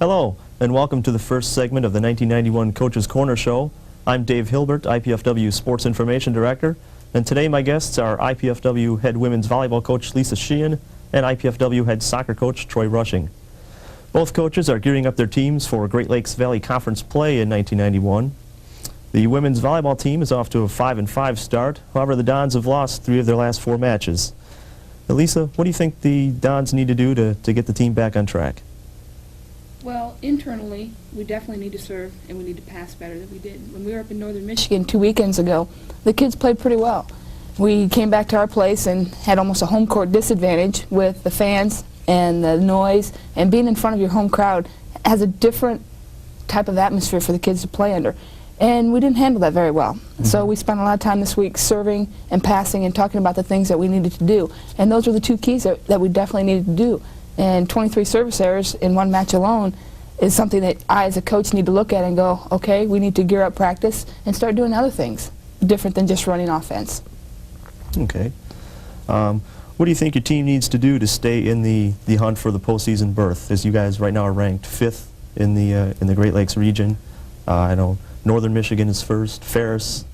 Hello, and welcome to the first segment of the 1991 Coach's Corner Show. I'm Dave Hilbert, IPFW Sports Information Director, and today my guests are IPFW head women's volleyball coach Lisa Sheehan and IPFW head soccer coach Troy Rushing. Both coaches are gearing up their teams for Great Lakes Valley Conference play in 1991. The women's volleyball team is off to a 5-5 start. However, the Dons have lost 3 of their last 4 matches. Now, Lisa, what do you think the Dons need to do to get the team back on track? Well, internally, we definitely need to serve and we need to pass better than we did. When we were up in northern Michigan 2 weekends ago, the kids played pretty well. We came back to our place and had almost a home court disadvantage with the fans and the noise, and being in front of your home crowd has a different type of atmosphere for the kids to play under. And we didn't handle that very well. So we spent a lot of time this week serving and passing and talking about the things that we needed to do. And those were the 2 keys that we definitely needed to do. And 23 service errors in 1 match alone is something that I as a coach need to look at and go, okay, we need to gear up practice and start doing other things different than just running offense. Okay. What do you think your team needs to do to stay in the hunt for the postseason berth, as you guys right now are ranked 5th in the Great Lakes region? I know Northern Michigan is 1st, Ferris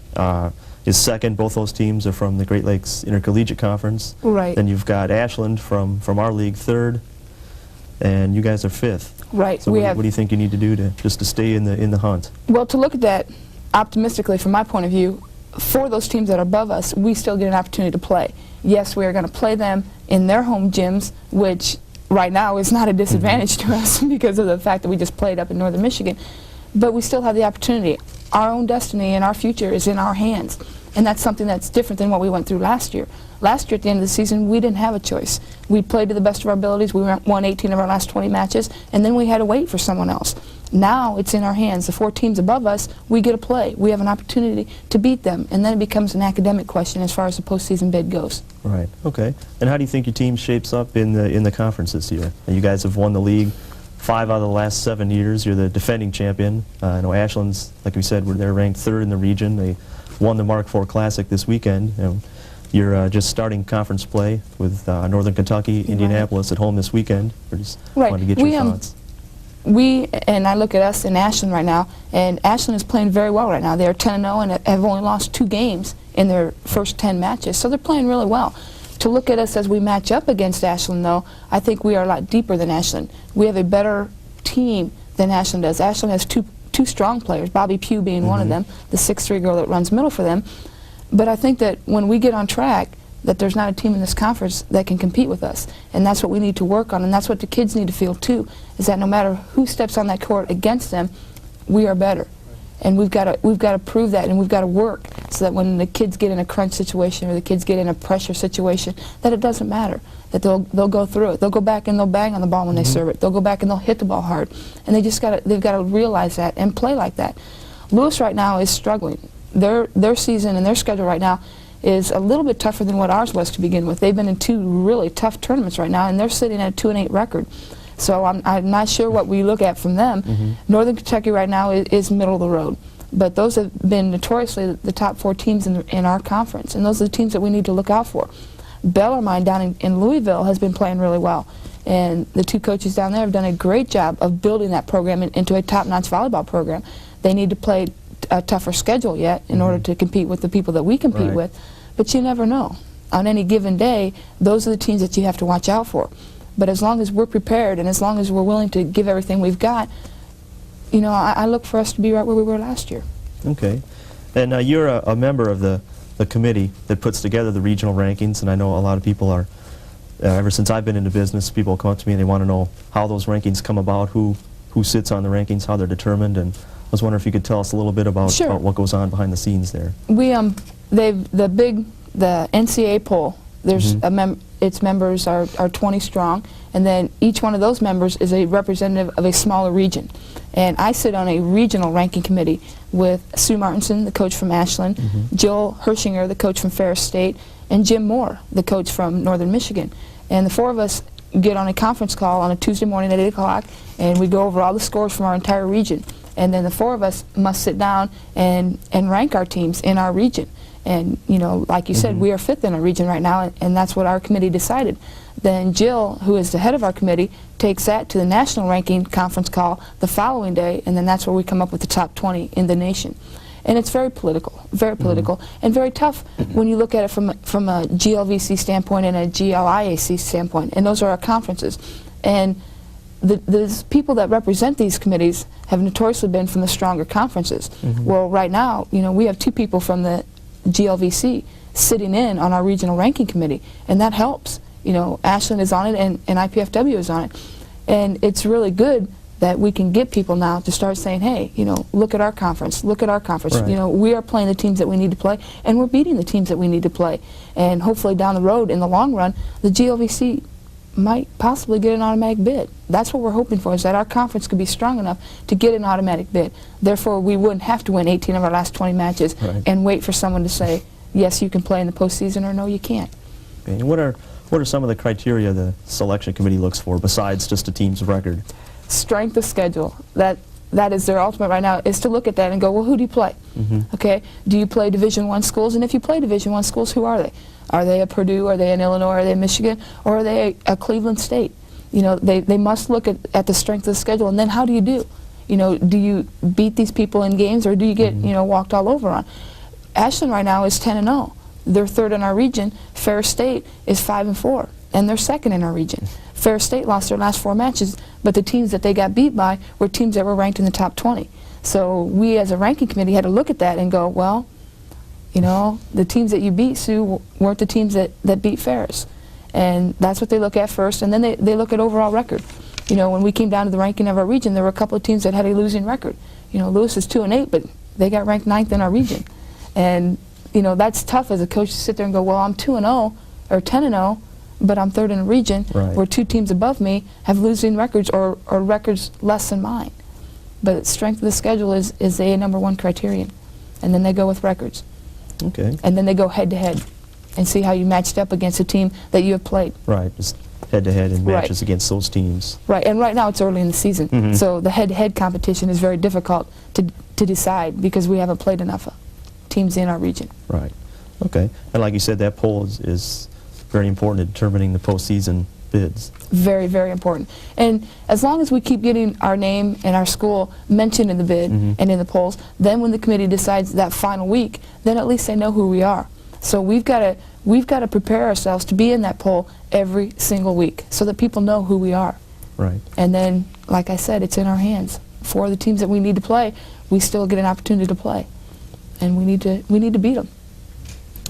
is 2nd. Both those teams are from the Great Lakes Intercollegiate Conference. Right. Then you've got Ashland from our league 3rd, and you guys are 5th. Right. So what do you think you need to do just to stay in the hunt? Well, to look at that optimistically from my point of view, for those teams that are above us, we still get an opportunity to play. Yes, we are going to play them in their home gyms, which right now is not a disadvantage to us because of the fact that we just played up in northern Michigan. But we still have the opportunity. Our own destiny and our future is in our hands. And that's something that's different than what we went through last year. Last year at the end of the season, we didn't have a choice. We played to the best of our abilities. We won 18 of our last 20 matches, and then we had to wait for someone else. Now it's in our hands. The 4 teams above us, we get to play. We have an opportunity to beat them, and then it becomes an academic question as far as the postseason bid goes. Right. Okay. And how do you think your team shapes up in the conference this year? You guys have won the league 5 out of the last 7 years. You're the defending champion. I know Ashland's, like we said, they're ranked 3rd in the region. They won the Mark IV Classic this weekend. You're just starting conference play with Northern Kentucky, Indianapolis at home this weekend. We just wanted to get your thoughts. And I look at us in Ashland right now, and Ashland is playing very well right now. They're 10-0 and have only lost 2 games in their first 10 matches, so they're playing really well. To look at us as we match up against Ashland, though, I think we are a lot deeper than Ashland. We have a better team than Ashland does. Ashland has two strong players, Bobby Pugh being one of them, the 6'3" girl that runs middle for them. But I think that when we get on track, that there's not a team in this conference that can compete with us. And that's what we need to work on, and that's what the kids need to feel too, is that no matter who steps on that court against them, we are better. And we've got to prove that, and we've got to work so that when the kids get in a crunch situation or the kids get in a pressure situation, that it doesn't matter, that they'll go through it. They'll go back and they'll bang on the ball when they serve it. They'll go back and they'll hit the ball hard. And they've got to realize that and play like that. Lewis right now is struggling. Their season and their schedule right now is a little bit tougher than what ours was to begin with. They've been in 2 really tough tournaments right now, and they're sitting at a 2-8 record. So I'm not sure what we look at from them. Northern Kentucky right now is middle of the road. But those have been notoriously the top 4 teams in our conference, and those are the teams that we need to look out for. Bellarmine down in Louisville has been playing really well, and the 2 coaches down there have done a great job of building that program into a top-notch volleyball program. They need to play a tougher schedule yet in order to compete with the people that we compete with, but you never know. On any given day, those are the teams that you have to watch out for. But as long as we're prepared and as long as we're willing to give everything we've got, you know, I look for us to be right where we were last year. Okay. And you're a member of the committee that puts together the regional rankings, and I know a lot of people are, ever since I've been into business, people come up to me and they want to know how those rankings come about, who sits on the rankings, how they're determined, and I was wondering if you could tell us a little bit about what goes on behind the scenes there. The NCAA poll, there's its members are 20 strong, and then each one of those members is a representative of a smaller region. And I sit on a regional ranking committee with Sue Martinson, the coach from Ashland, Jill Hershinger, the coach from Ferris State, and Jim Moore, the coach from Northern Michigan. And the 4 of us get on a conference call on a Tuesday morning at 8 o'clock, and we go over all the scores from our entire region. And then the 4 of us must sit down and rank our teams in our region. And, you know, like you said, we are 5th in our region right now, and that's what our committee decided. Then Jill, who is the head of our committee, takes that to the national ranking conference call the following day, and then that's where we come up with the top 20 in the nation. And it's very political, and very tough when you look at it from a GLVC standpoint and a GLIAC standpoint, and those are our conferences. And the people that represent these committees have notoriously been from the stronger conferences. Well, right now, you know, we have 2 people from the GLVC sitting in on our regional ranking committee, and that helps. You know, Ashland is on it, and IPFW is on it. And it's really good that we can get people now to start saying, hey, you know, look at our conference, look at our conference. Right. You know, we are playing the teams that we need to play, and we're beating the teams that we need to play. And hopefully down the road, in the long run, the GLVC might possibly get an automatic bid. That's what we're hoping for, is that our conference could be strong enough to get an automatic bid. Therefore, we wouldn't have to win 18 of our last 20 matches and wait for someone to say, yes, you can play in the postseason, or no, you can't. Okay. And what are some of the criteria the selection committee looks for besides just a team's record? Strength of schedule. That is their ultimate right now, is to look at that and go, well, who do you play? Okay, do you play Division I schools? And if you play Division I schools, who are they? Are they a Purdue? Are they in Illinois? Are they in Michigan? Or are they a Cleveland State? You know, they must look at the strength of the schedule, and then how do you do? You know, do you beat these people in games, or do you get you know, walked all over on? Ashland right now is 10-0. They're 3rd in our region. Ferris State is 5-4, and they're 2nd in our region. Ferris State lost their last 4 matches, but the teams that they got beat by were teams that were ranked in the top 20. So we as a ranking committee had to look at that and go, well, you know, the teams that you beat, Sue, weren't the teams that beat Ferris. And that's what they look at first, and then they look at overall record. You know, when we came down to the ranking of our region, there were a couple of teams that had a losing record. You know, Lewis is 2-8, but they got ranked 9th in our region. And, you know, that's tough as a coach to sit there and go, well, I'm 2-0 or 10-0, but I'm 3rd in a region where 2 teams above me have losing records or records less than mine. But strength of the schedule is the #1 criterion. And then they go with records. Okay. And then they go head-to-head and see how you matched up against a team that you have played. Right, just head-to-head in matches against those teams. Right, and right now it's early in the season, so the head-to-head competition is very difficult to decide because we haven't played enough teams in our region. Right, okay. And like you said, that poll is very important in determining the postseason bids. Very, very important. And as long as we keep getting our name and our school mentioned in the bid and in the polls, then when the committee decides that final week, then at least they know who we are. So we've got to prepare ourselves to be in that poll every single week so that people know who we are. Right. And then, like I said, it's in our hands. For the teams that we need to play, we still get an opportunity to play. And we need to beat them.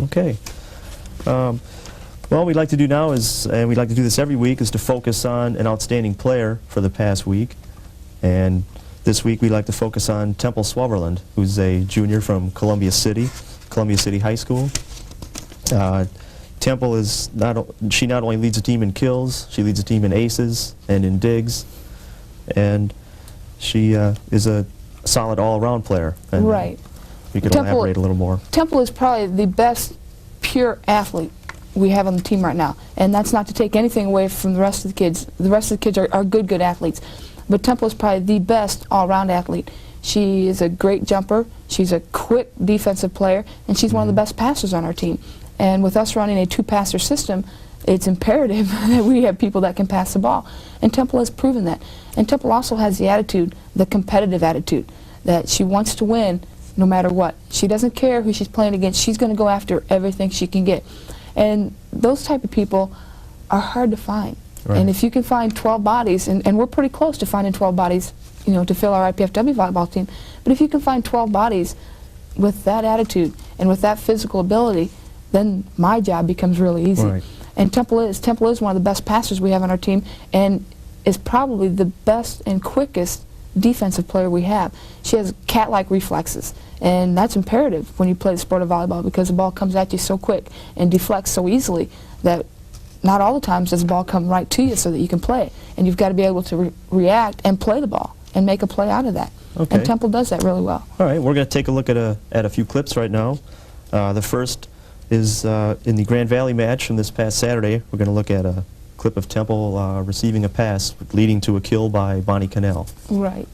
Okay. Well, what we'd like to do now is, and we'd like to do this every week, is to focus on an outstanding player for the past week. And this week we'd like to focus on Temple Swaberland, who's a junior from Columbia City High School. Temple is not only leads a team in kills, she leads a team in aces and in digs, and she is a solid all-around player. And we could elaborate a little more. Temple is probably the best pure athlete we have on the team right now, and that's not to take anything away from the rest of the kids. The rest of the kids are good athletes, but Temple is probably the best all-around athlete. She is a great jumper, she's a quick defensive player, and she's one of the best passers on our team. And with us running a 2-passer system, it's imperative that we have people that can pass the ball. And Temple has proven that. And Temple also has the attitude, the competitive attitude, that she wants to win no matter what. She doesn't care who she's playing against. She's going to go after everything she can get. And those type of people are hard to find. And if you can find 12 bodies, and we're pretty close to finding 12 bodies, you know, to fill our IPFW volleyball team, but if you can find 12 bodies with that attitude and with that physical ability, then my job becomes really easy. And Temple is one of the best passers we have on our team, and is probably the best and quickest defensive player we have. She has cat-like reflexes, and that's imperative when you play the sport of volleyball, because the ball comes at you so quick and deflects so easily that not all the times does the ball come right to you so that you can play it. And you've got to be able to react and play the ball and make a play out of that. And Temple does that really well. All right, we're going to take a look at a few clips right now. The first is in the Grand Valley match from this past Saturday. We're going to look at a clip of Temple receiving a pass leading to a kill by Bonnie Cannell. Right.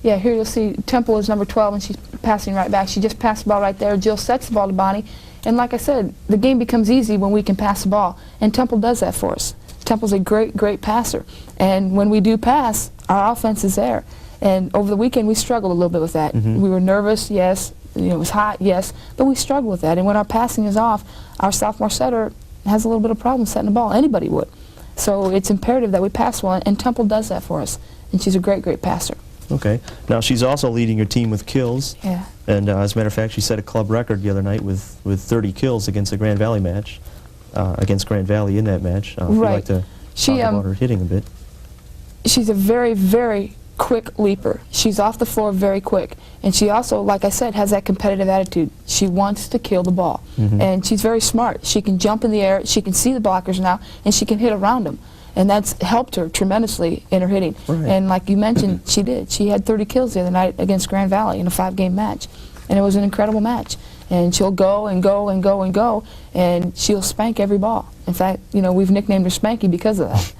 Yeah, here you'll see Temple is number 12, and she's passing right back. She just passed the ball right there. Jill sets the ball to Bonnie, And like I said, the game becomes easy when we can pass the ball, and Temple does that for us. Temple's a great, great passer, and when we do pass, our offense is there. And over the weekend, we struggled a little bit with that. We were nervous, yes. It was hot, yes, but we struggled with that. And when our passing is off, our sophomore setter has a little bit of problem setting the ball. Anybody would. So it's imperative that we pass well, and Temple does that for us. And she's a great, great passer. Okay. Now she's also leading your team with kills. Yeah. And as a matter of fact, she set a club record the other night with 30 kills against the Grand Valley match, against Grand Valley in that match. If you'd like to talk about her hitting a bit. She's a very, very quick leaper. She's off the floor very quick. And she also, like I said, has that competitive attitude. She wants to kill the ball. And she's very smart. She can jump in the air, she can see the blockers now, and she can hit around them. And that's helped her tremendously in her hitting. And like you mentioned, she did. She had 30 kills the other night against Grand Valley in a 5-game match. And it was an incredible match. And she'll go and go and go and go, and she'll spank every ball. In fact, you know, we've nicknamed her Spanky because of that.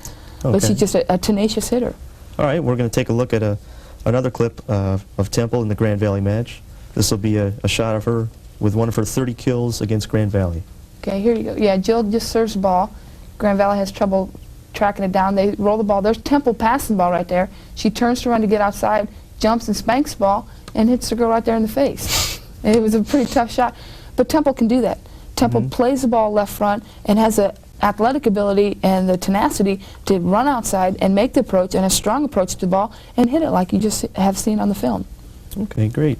But she's just a tenacious hitter. All right, we're going to take a look at another clip of Temple in the Grand Valley match. This will be a shot of her with one of her 30 kills against Grand Valley. Okay, here you go. Yeah, Jill just serves the ball. Grand Valley has trouble tracking it down. They roll the ball. There's Temple passing the ball right there. She turns to run to get outside, jumps and spanks the ball, and hits the girl right there in the face. It was a pretty tough shot. But Temple can do that. Temple plays the ball left front and has the athletic ability and the tenacity to run outside and make the approach, and a strong approach to the ball, and hit it like you just have seen on the film. Okay, great.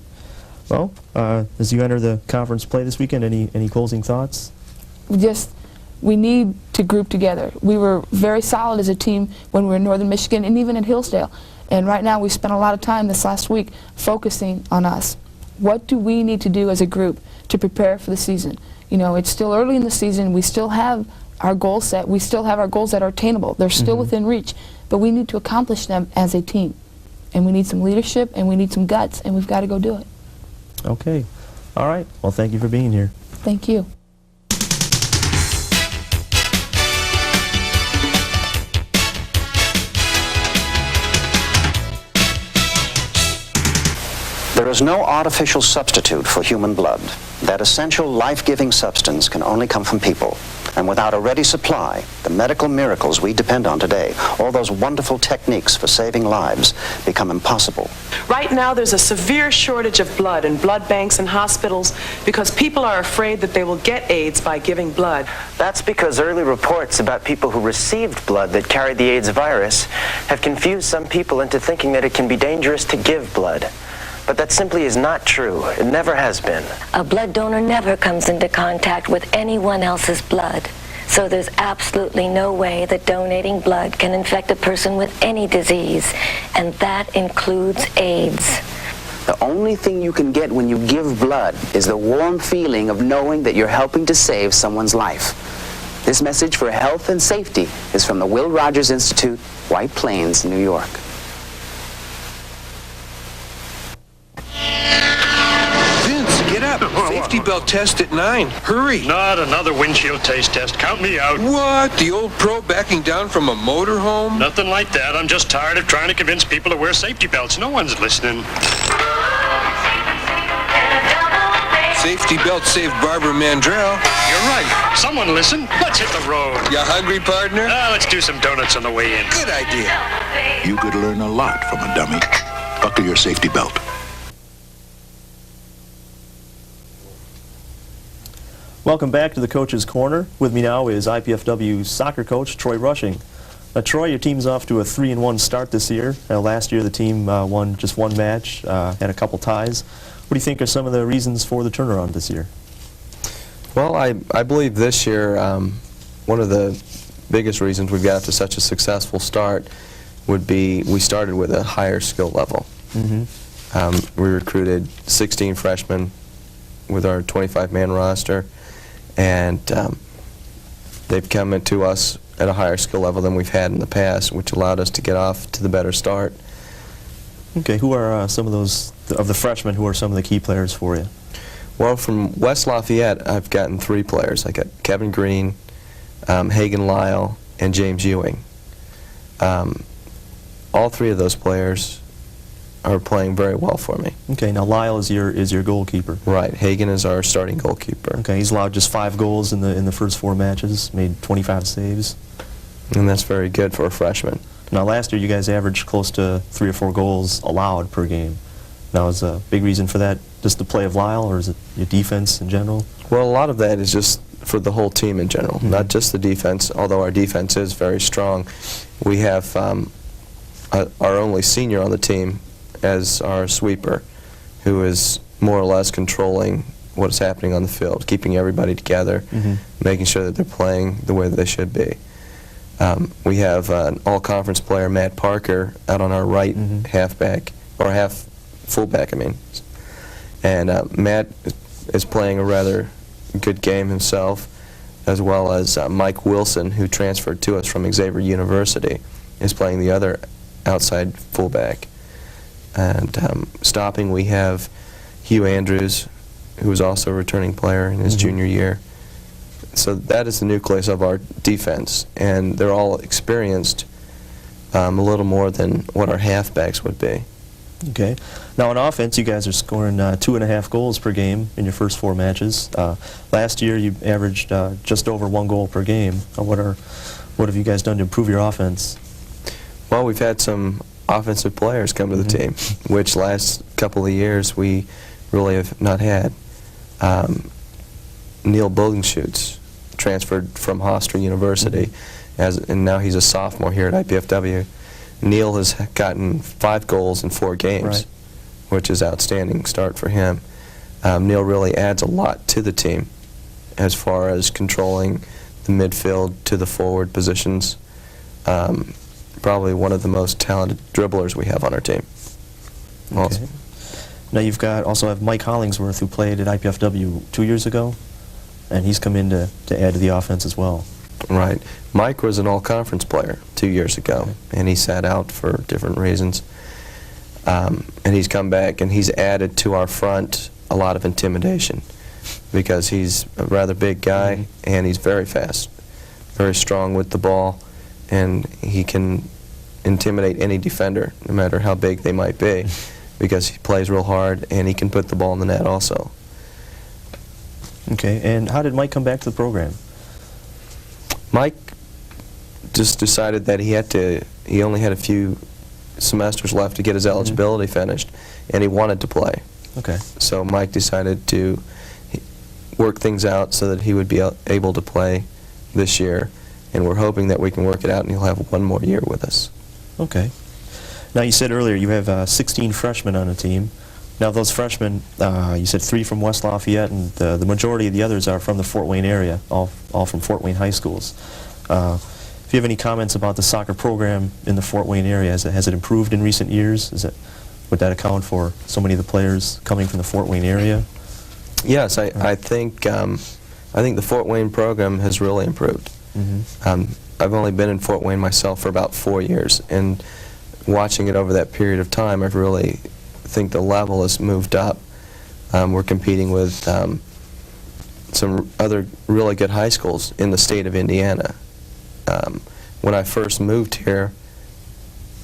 Well, as you enter the conference play this weekend, any closing thoughts? We need to group together. We were very solid as a team when we were in Northern Michigan and even at Hillsdale. And right now we spent a lot of time this last week focusing on us. What do we need to do as a group to prepare for the season? You know, it's still early in the season. We still have our goals set. We still have our goals that are attainable. They're still within reach. But we need to accomplish them as a team. And we need some leadership, and we need some guts, and we've got to go do it. Okay. All right. Well, thank you for being here. Thank you. There is no artificial substitute for human blood. That essential life-giving substance can only come from people. And without a ready supply, the medical miracles we depend on today, all those wonderful techniques for saving lives, become impossible. Right now, there's a severe shortage of blood in blood banks and hospitals because people are afraid that they will get AIDS by giving blood. That's because early reports about people who received blood that carried the AIDS virus have confused some people into thinking that it can be dangerous to give blood. But that simply is not true. It never has been. A blood donor never comes into contact with anyone else's blood. So there's absolutely no way that donating blood can infect a person with any disease, and that includes AIDS. The only thing you can get when you give blood is the warm feeling of knowing that you're helping to save someone's life. This message for health and safety is from the Will Rogers Institute, White Plains, New York. Safety belt test at 9. Hurry. Not another windshield taste test. Count me out. What? The old pro backing down from a motorhome? Nothing like that. I'm just tired of trying to convince people to wear safety belts. No one's listening. Safety belt saved Barbara Mandrell. You're right. Someone listen. Let's hit the road. You hungry, partner? Let's do some donuts on the way in. Good idea. You could learn a lot from a dummy. Buckle your safety belt. Welcome back to the Coach's Corner. With me now is IPFW soccer coach Troy Rushing. Troy, your team's off to a 3-1 start this year. Last year the team won just one match, had a couple ties. What do you think are some of the reasons for the turnaround this year? Well, I believe this year one of the biggest reasons we got to such a successful start would be we started with a higher skill level. We recruited 16 freshmen with our 25-man roster, and they've come to us at a higher skill level than we've had in the past, which allowed us to get off to the better start. Okay, who are some of those, of the freshmen, who are some of the key players for you? Well, from West Lafayette, I've gotten 3 players. I got Kevin Green, Hagen Lyle, and James Ewing. All 3 of those players are playing very well for me. Okay, now Lyle is your goalkeeper. Right, Hagen is our starting goalkeeper. Okay, he's allowed just 5 goals in the first 4 matches, made 25 saves. And that's very good for a freshman. Now last year you guys averaged close to 3 or 4 goals allowed per game. Now is a big reason for that just the play of Lyle, or is it your defense in general? Well, a lot of that is just for the whole team in general, not just the defense, although our defense is very strong. We have our only senior on the team as our sweeper, who is more or less controlling what is happening on the field, keeping everybody together, making sure that they're playing the way that they should be. We have an all-conference player, Matt Parker, out on our right halfback, or fullback, I mean. And Matt is playing a rather good game himself, as well as Mike Wilson, who transferred to us from Xavier University, is playing the other outside fullback. And stopping, we have Hugh Andrews, who is also a returning player in his junior year. So that is the nucleus of our defense, and they're all experienced a little more than what our halfbacks would be. Okay. Now on offense, you guys are scoring 2.5 goals per game in your first 4 matches. Last year, you averaged just over 1 goal per game. What have you guys done to improve your offense? Well, we've had some offensive players come to the team, which last couple of years we really have not had. Neil Bogenschutz transferred from Hofstra University, and now he's a sophomore here at IPFW. Neil has gotten 5 goals in 4 games, which is outstanding start for him. Neil really adds a lot to the team as far as controlling the midfield to the forward positions. Probably one of the most talented dribblers we have on our team. Okay. Now you've also have Mike Hollingsworth, who played at IPFW 2 years ago, and he's come in to add to the offense as well. Right. Mike was an all-conference player 2 years ago, and he sat out for different reasons. And he's come back, and he's added to our front a lot of intimidation, because he's a rather big guy, and he's very fast, very strong with the ball, and he can intimidate any defender, no matter how big they might be, because he plays real hard, and he can put the ball in the net also. Okay, and how did Mike come back to the program? Mike just decided that he only had a few semesters left to get his eligibility finished, and he wanted to play. Okay. So Mike decided to work things out so that he would be able to play this year, and we're hoping that we can work it out and he'll have 1 more year with us. Okay. Now you said earlier you have 16 freshmen on the team. Now those freshmen, you said 3 from West Lafayette, and the majority of the others are from the Fort Wayne area, all from Fort Wayne high schools. If you have any comments about the soccer program in the Fort Wayne area, has it improved in recent years? Would that account for so many of the players coming from the Fort Wayne area? Yes, I think the Fort Wayne program has really improved. I've only been in Fort Wayne myself for about 4 years, and watching it over that period of time, I really think the level has moved up. We're competing with some other really good high schools in the state of Indiana. When I first moved here,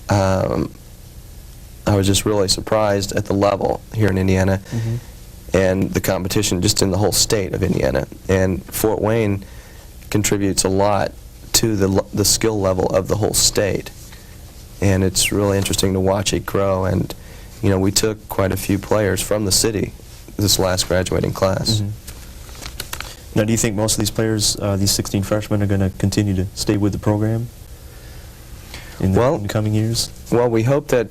I was just really surprised at the level here in Indiana and the competition just in the whole state of Indiana. And Fort Wayne contributes a lot to the skill level of the whole state. And it's really interesting to watch it grow. And you know, we took quite a few players from the city this last graduating class. Now, do you think most of these players, these 16 freshmen, are going to continue to stay with the program in the coming years? Well, we hope that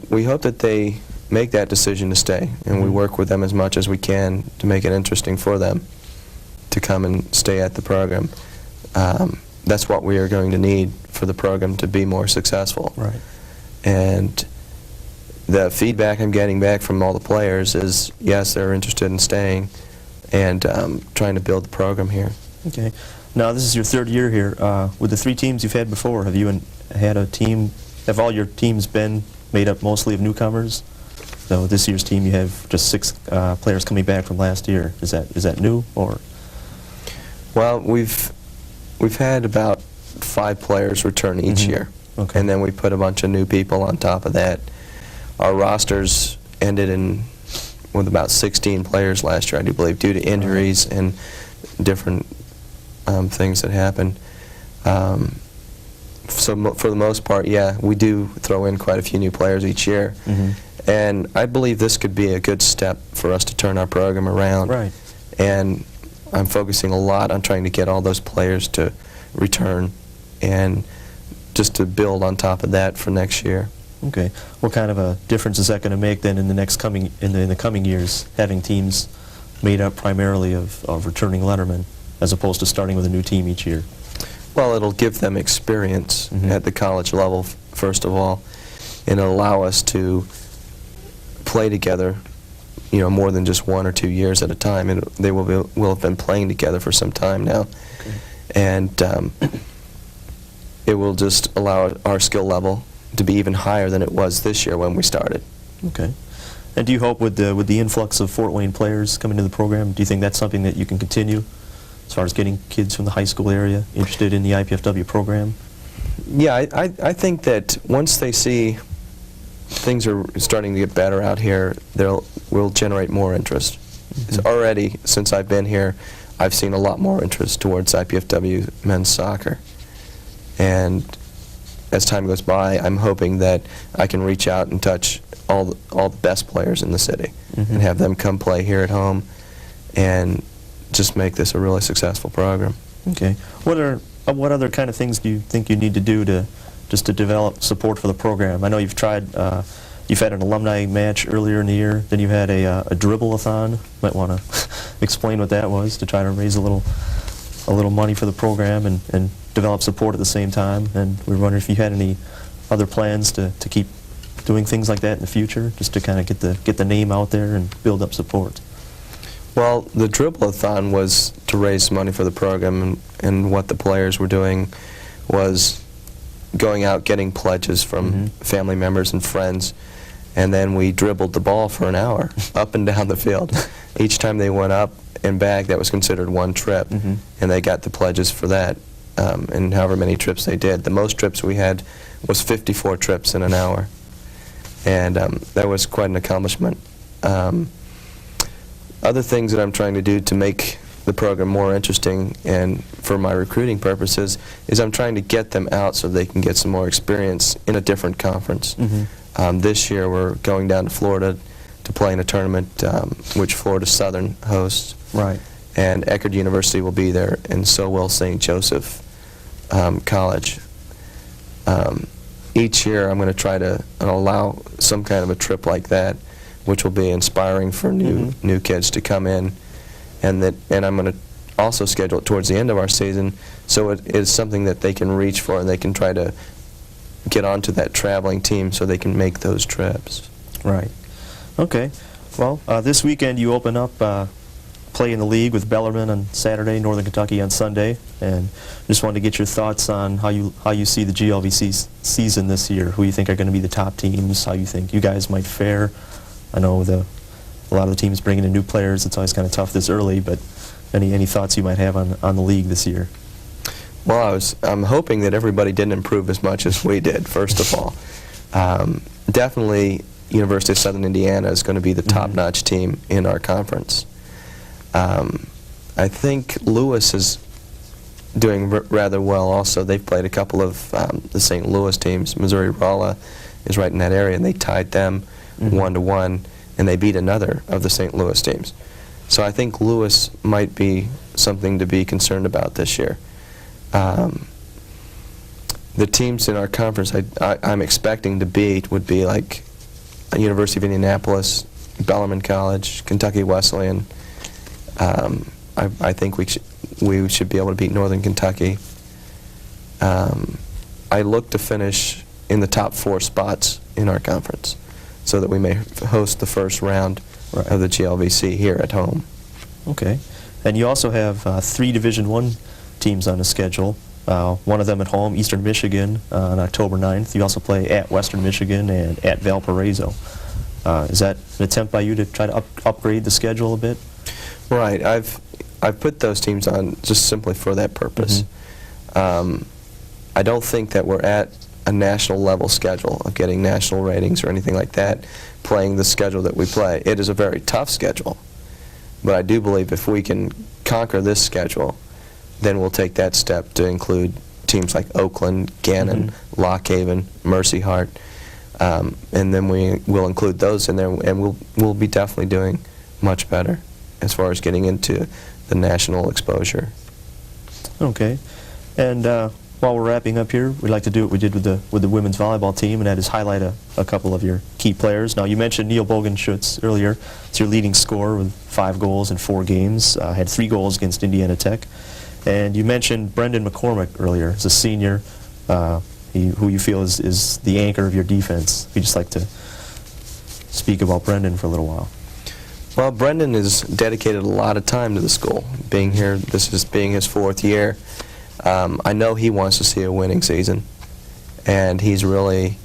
they make that decision to stay, and we work with them as much as we can to make it interesting for them to come and stay at the program. That's what we are going to need for the program to be more successful. Right. And the feedback I'm getting back from all the players is, yes, they're interested in staying and trying to build the program here. Okay. Now, this is your 3rd year here. With the 3 teams you've had before, have you had a team, have all your teams been made up mostly of newcomers? So this year's team, you have just 6 players coming back from last year. Is that new, or? Well, we've had about 5 players return each year. Okay. And then we put a bunch of new people on top of that. Our rosters ended with about 16 players last year, I do believe, due to injuries and different things that happened. So for the most part, yeah, we do throw in quite a few new players each year. And I believe this could be a good step for us to turn our program around. Right. And I'm focusing a lot on trying to get all those players to return and just to build on top of that for next year. Okay. What kind of a difference is that going to make then in the coming years, having teams made up primarily of returning lettermen as opposed to starting with a new team each year? Well, it'll give them experience at the college level, first of all, and it'll allow us to play together, you know, more than just 1 or 2 years at a time. And they will have been playing together for some time now. Okay. And it will just allow our skill level to be even higher than it was this year when we started. Okay. And do you hope with the influx of Fort Wayne players coming to the program, do you think that's something that you can continue as far as getting kids from the high school area interested in the IPFW program? Yeah, I think that once they see things are starting to get better out here, will generate more interest. It's already, since I've been here, I've seen a lot more interest towards IPFW men's soccer. And as time goes by, I'm hoping that I can reach out and touch all the best players in the city and have them come play here at home and just make this a really successful program. Okay. What other kind of things do you think you need to do to develop support for the program? I know you've tried, you've had an alumni match earlier in the year, then you had a dribble-a-thon. Might want to explain what that was, to try to raise a little money for the program and develop support at the same time. And we were wondering if you had any other plans to keep doing things like that in the future, just to kind of get the name out there and build up support. Well, the dribble-a-thon was to raise money for the program, and what the players were doing was going out getting pledges from family members and friends, and then we dribbled the ball for an hour up and down the field. Each time they went up and back, that was considered one trip, and they got the pledges for that, and however many trips they did. The most trips we had was 54 trips in an hour, and that was quite an accomplishment. Other things that I'm trying to do to make the program more interesting and for my recruiting purposes is I'm trying to get them out so they can get some more experience in a different conference. This year we're going down to Florida to play in a tournament which Florida Southern hosts. Right. And Eckerd University will be there, and so will St. Joseph College. Each year I'm going to try to allow some kind of a trip like that, which will be inspiring for new kids to come in, and I'm going to also schedule it towards the end of our season, so it is something that they can reach for and they can try to get onto that traveling team so they can make those trips. Right. Okay. Well, this weekend you open up play in the league with Bellarmine on Saturday, Northern Kentucky on Sunday, and just wanted to get your thoughts on how you see the GLVC season this year. Who you think are going to be the top teams? How you think you guys might fare? I know a lot of the teams bringing in new players. It's always kind of tough this early, but any thoughts you might have on the league this year? Well, I'm hoping that everybody didn't improve as much as we did, first of all. Definitely University of Southern Indiana is going to be the top-notch team in our conference. I think Lewis is doing rather well also. They've played a couple of the St. Louis teams. Missouri Rolla is right in that area, and they tied them 1-1, and they beat another of the St. Louis teams. So I think Lewis might be something to be concerned about this year. The teams in our conference I'm expecting to beat would be like University of Indianapolis, Bellarmine College, Kentucky Wesleyan. I think we should be able to beat Northern Kentucky. I look to finish in the top 4 spots in our conference, so that we may host the first round of the GLVC here at home. Okay. And you also have 3 Division I teams on the schedule. One of them at home, Eastern Michigan, on October 9th. You also play at Western Michigan and at Valparaiso. Is that an attempt by you to try to upgrade the schedule a bit? Right. I've put those teams on just simply for that purpose. I don't think that we're at a national level schedule of getting national ratings or anything like that, playing the schedule that we play. It is a very tough schedule, but I do believe if we can conquer this schedule, then we'll take that step to include teams like Oakland, Gannon, Lockhaven, Mercy Hart, and then we will include those in there, and we'll be definitely doing much better as far as getting into the national exposure. Okay. And while we're wrapping up here, we'd like to do what we did with the women's volleyball team, and that is highlight a couple of your key players. Now, you mentioned Neil Bogenschutz earlier. It's your leading scorer with 5 goals in 4 games. Had 3 goals against Indiana Tech. And you mentioned Brendan McCormick earlier. He's a senior who you feel is the anchor of your defense. If you'd just like to speak about Brendan for a little while. Well, Brendan has dedicated a lot of time to the school. Being here, this is being his 4th year. I know he wants to see a winning season, and he's really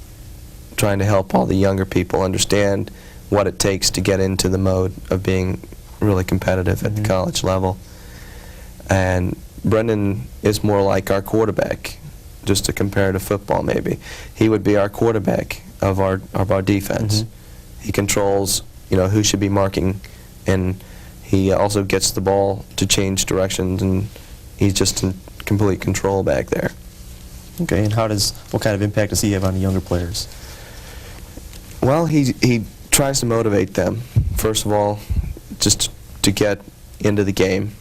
trying to help all the younger people understand what it takes to get into the mode of being really competitive at the college level. And Brendan is more like our quarterback, just to compare to football maybe. He would be our quarterback of our defense. He controls, you know, who should be marking, and he also gets the ball to change directions, and he's just in complete control back there. Okay, and what kind of impact does he have on the younger players? Well, he tries to motivate them. First of all, just to get into the game,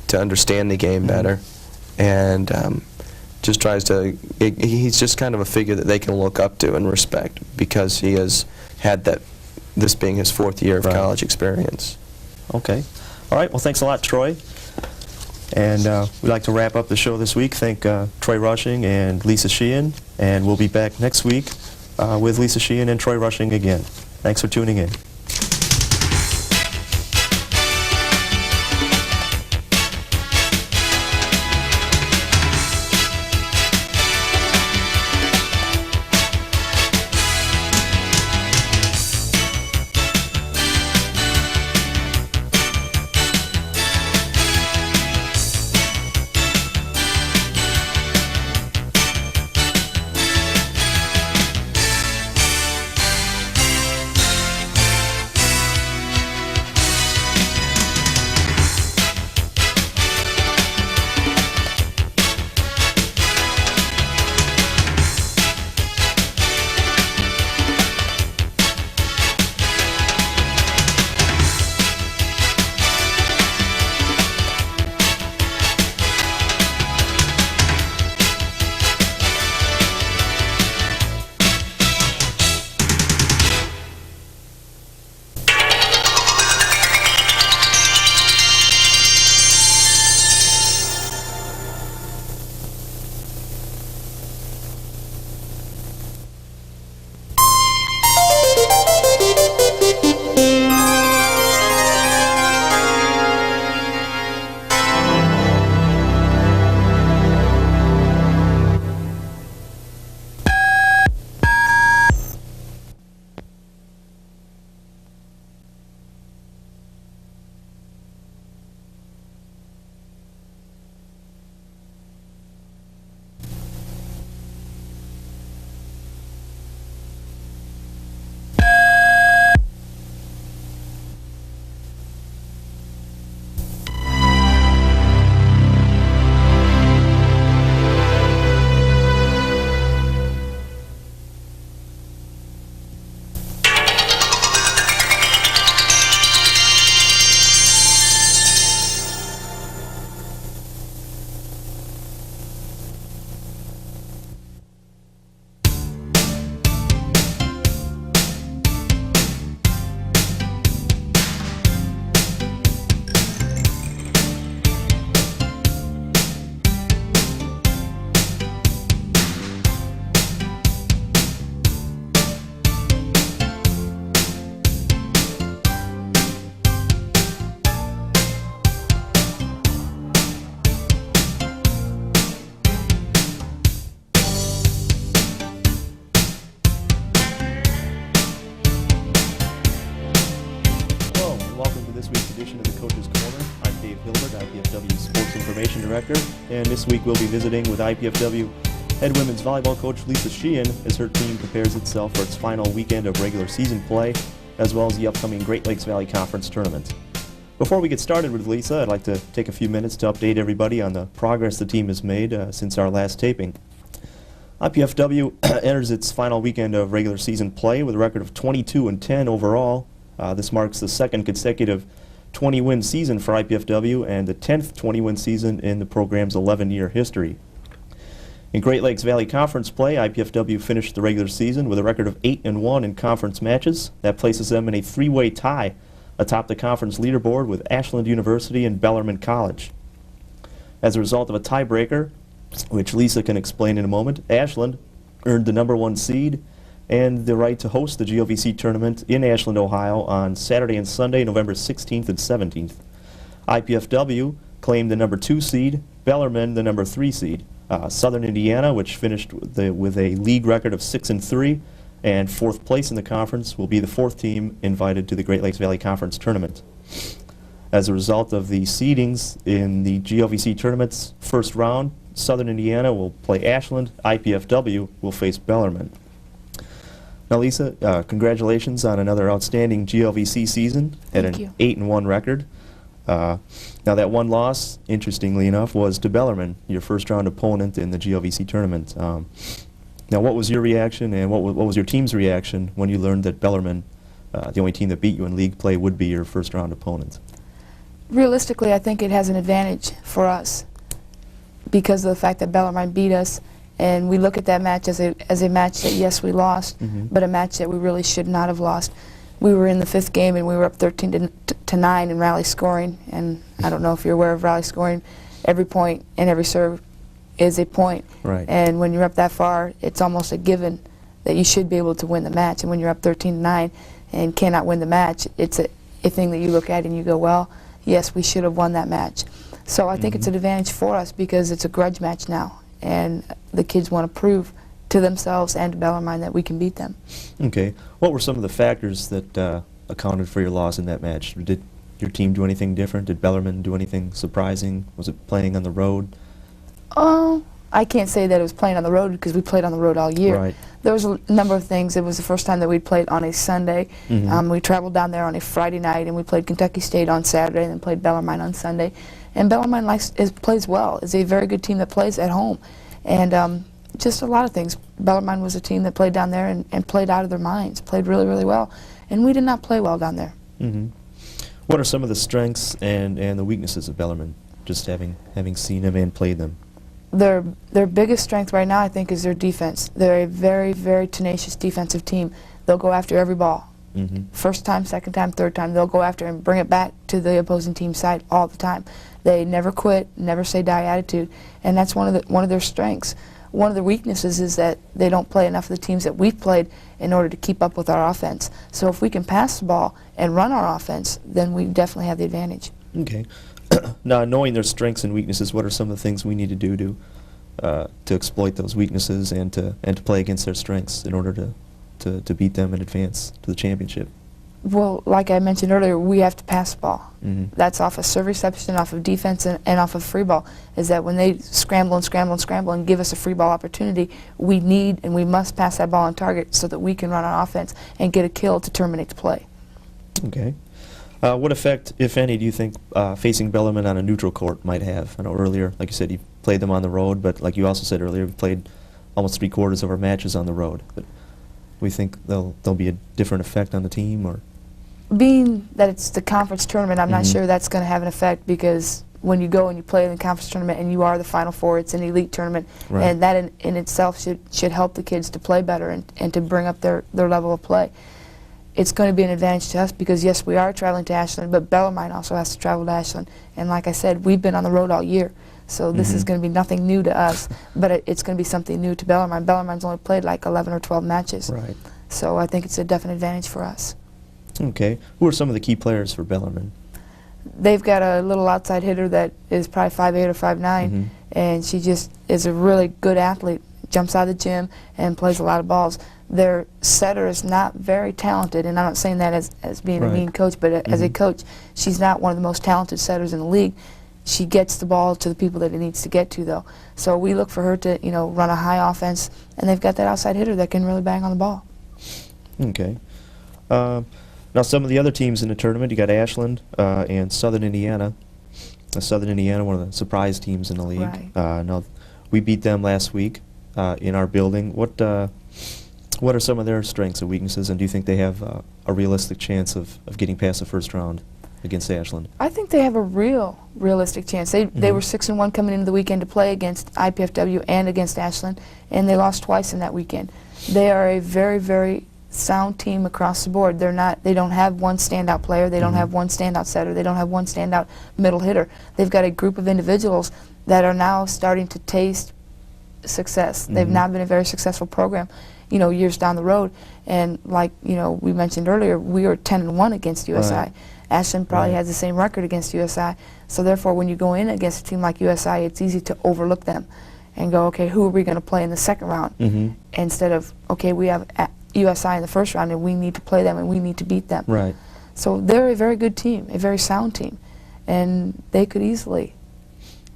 to understand the game better, and just tries to, he's just kind of a figure that they can look up to and respect, because he has had this being his 4th year of college experience. Okay. All right, well, thanks a lot, Troy. And we'd like to wrap up the show this week. Thank Troy Rushing and Lisa Sheehan, and we'll be back next week with Lisa Sheehan and Troy Rushing again. Thanks for tuning in. IPFW Sports Information Director, and this week we'll be visiting with IPFW Head women's volleyball coach Lisa Sheehan as her team prepares itself for its final weekend of regular season play, as well as the upcoming Great Lakes Valley Conference tournament. Before we get started with Lisa, I'd like to take a few minutes to update everybody on the progress the team has made since our last taping. IPFW enters its final weekend of regular season play with a record of 22-10 overall. This marks the second consecutive 20-win season for IPFW and the 10th 20-win season in the program's 11-year history. In Great Lakes Valley Conference play, IPFW finished the regular season with a record of 8-1 in conference matches. That places them in a three-way tie atop the conference leaderboard with Ashland University and Bellarmine College. As a result of a tiebreaker, which Lisa can explain in a moment, Ashland earned the #1 seed and the right to host the GLVC tournament in Ashland, Ohio on Saturday and Sunday, November 16th and 17th. IPFW claimed the #2 seed, Bellarmine the #3 seed. Southern Indiana, which finished with a league record of 6-3 and 4th place in the conference, will be the 4th team invited to the Great Lakes Valley Conference tournament. As a result of the seedings in the GLVC tournament's first round, Southern Indiana will play Ashland, IPFW will face Bellarmine. Now Lisa, congratulations on another outstanding GLVC season at an 8-1 record. Now that one loss, interestingly enough, was to Bellarmine, your first round opponent in the GLVC tournament. Now what was your reaction and what was your team's reaction when you learned that Bellarmine, the only team that beat you in league play, would be your first round opponent? Realistically, I think it has an advantage for us because of the fact that Bellarmine beat us, and we look at that match as a match that, yes, we lost, but a match that we really should not have lost. We were in the 5th game and we were up 13-9 in rally scoring, and I don't know if you're aware of rally scoring. Every point and every serve is a point, right. And when you're up that far, it's almost a given that you should be able to win the match. And when you're up 13-9 and cannot win the match, it's a thing that you look at and you go, well, yes, we should have won that match. So I think it's an advantage for us because it's a grudge match now, and the kids want to prove to themselves and to Bellarmine that we can beat them. Okay. What were some of the factors that accounted for your loss in that match? Did your team do anything different? Did Bellarmine do anything surprising? Was it playing on the road? Oh, I can't say that it was playing on the road because we played on the road all year. Right. There was a number of things. It was the first time that we played on a Sunday. We traveled down there on a Friday night, and we played Kentucky State on Saturday and then played Bellarmine on Sunday. And Bellarmine plays well. It's a very good team that plays at home. And just a lot of things. Bellarmine was a team that played down there and played out of their minds, played really, really well. And we did not play well down there. What are some of the strengths and the weaknesses of Bellarmine, just having seen them and played them? Their biggest strength right now, I think, is their defense. They're a very, very tenacious defensive team. They'll go after every ball. First time, second time, third time, they'll go after and bring it back to the opposing team's side all the time. They never quit, never say die attitude, and that's one of their strengths. One of the weaknesses is that they don't play enough of the teams that we've played in order to keep up with our offense. So if we can pass the ball and run our offense, then we definitely have the advantage. Okay. Now, knowing their strengths and weaknesses, what are some of the things we need to do to exploit those weaknesses and to play against their strengths in order to beat them and advance to the championship? Well, like I mentioned earlier, we have to pass the ball. That's off of serve reception, off of defense, and off of free ball. Is that when they scramble and scramble and scramble and give us a free ball opportunity, we need and we must pass that ball on target so that we can run our offense and get a kill to terminate the play. Okay. What effect, if any, do you think facing Bellarmine on a neutral court might have? I know earlier, like you said, you played them on the road, but like you also said earlier, we played almost 3/4 of our matches on the road. But we think there'll be a different effect on the team, or? Being that it's the conference tournament, I'm not sure that's going to have an effect because when you go and you play in the conference tournament and you are the Final Four, it's an elite tournament, and that in itself should help the kids to play better and to bring up their level of play. It's going to be an advantage to us because, yes, we are traveling to Ashland, but Bellarmine also has to travel to Ashland. And like I said, we've been on the road all year, so this is going to be nothing new to us, but it's going to be something new to Bellarmine. Bellarmine's only played like 11 or 12 matches, so I think it's a definite advantage for us. Okay. Who are some of the key players for Bellarmine? They've got a little outside hitter that is probably 5'8" or 5'9", and she just is a really good athlete, jumps out of the gym and plays a lot of balls. Their setter is not very talented, and I'm not saying that as being a mean coach, but as a coach, she's not one of the most talented setters in the league. She gets the ball to the people that it needs to get to, though. So we look for her to, run a high offense, and they've got that outside hitter that can really bang on the ball. Okay. Now, some of the other teams in the tournament, you got Ashland and Southern Indiana. Southern Indiana, one of the surprise teams in the league. Right. Now, we beat them last week in our building. What are some of their strengths and weaknesses, and do you think they have a realistic chance of getting past the first round against Ashland? I think they have a realistic chance. They were 6-1 coming into the weekend to play against IPFW and against Ashland, and they lost twice in that weekend. They are a very, very sound team across the board. They don't have one standout player. They don't have one standout setter. They don't have one standout middle hitter. They've got a group of individuals that are now starting to taste success. They've now been a very successful program, years down the road. And like, we mentioned earlier, we were 10-1 against USI. Right. Ashland probably has the same record against USI. So therefore, when you go in against a team like USI, it's easy to overlook them and go, okay, who are we going to play in the second round? Instead of, okay, we have USI in the first round, and we need to play them, and we need to beat them. Right. So they're a very good team, a very sound team, and they could easily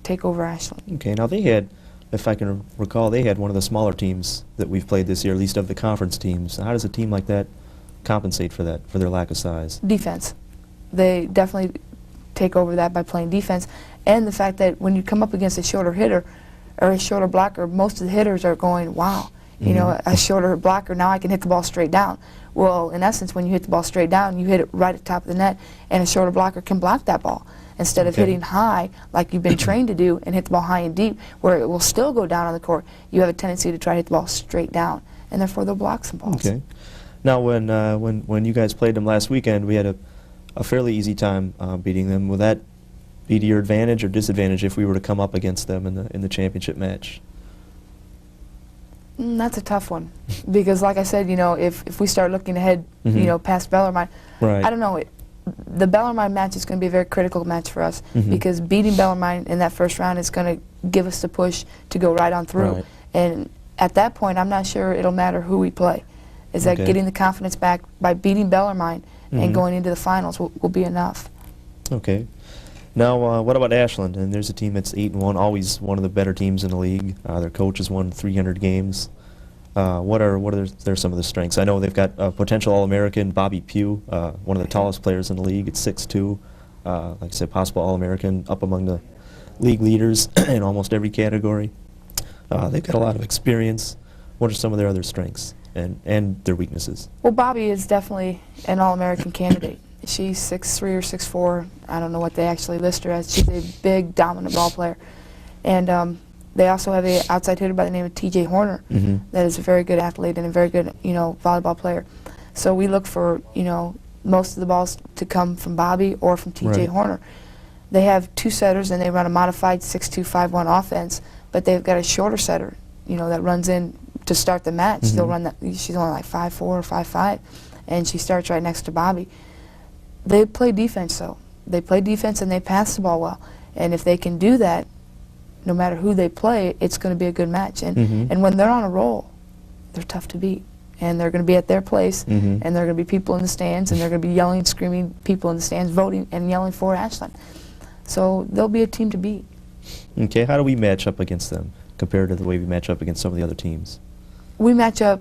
take over Ashland. Okay. Now, they had, if I can recall, they had one of the smaller teams that we've played this year, at least of the conference teams. How does a team like that compensate for that, for their lack of size? Defense. They definitely take over that by playing defense, and the fact that when you come up against a shorter hitter or a shorter blocker, most of the hitters are going, wow, a shorter blocker, now I can hit the ball straight down. Well, in essence, when you hit the ball straight down, you hit it right at the top of the net, and a shorter blocker can block that ball instead of hitting high like you've been trained to do and hit the ball high and deep where it will still go down on the court. You have a tendency to try to hit the ball straight down, and therefore they'll block some balls. Okay. Now, when you guys played them last weekend, we had a fairly easy time beating them. Will that be to your advantage or disadvantage if we were to come up against them in the championship match? That's a tough one because, like I said, if we start looking ahead, past Bellarmine, Right. I don't know. The Bellarmine match is going to be a very critical match for us because beating Bellarmine in that first round is going to give us the push to go right on through. Right. And at that point, I'm not sure it'll matter who we play. Is that getting the confidence back by beating Bellarmine and going into the finals will be enough. Okay. Now, what about Ashland? And there's a team that's 8-1, always one of the better teams in the league. Their coach has won 300 games. What are some of the strengths? I know they've got a potential All-American, Bobby Pugh, one of the tallest players in the league at 6'2". Like I said, possible All-American, up among the league leaders in almost every category. They've got a lot of experience. What are some of their other strengths and their weaknesses? Well, Bobby is definitely an All-American candidate. She's 6'3" or 6'4". I don't know what they actually list her as. She's a big, dominant ball player. And they also have an outside hitter by the name of T.J. Horner that is a very good athlete and a very good, volleyball player. So we look for, most of the balls to come from Bobby or from T.J. Right. Horner. They have two setters, and they run a modified 6'2", 5'1" offense, but they've got a shorter setter, that runs in to start the match. They'll run that. She's only like 5'4" or 5'5", and she starts right next to Bobby. They play defense, though. They play defense and they pass the ball well. And if they can do that, no matter who they play, it's going to be a good match. And when they're on a roll, they're tough to beat. And they're going to be at their place, and there are going to be people in the stands, and they're going to be yelling and screaming, people in the stands voting and yelling for Ashland. So they'll be a team to beat. Okay, how do we match up against them compared to the way we match up against some of the other teams? We match up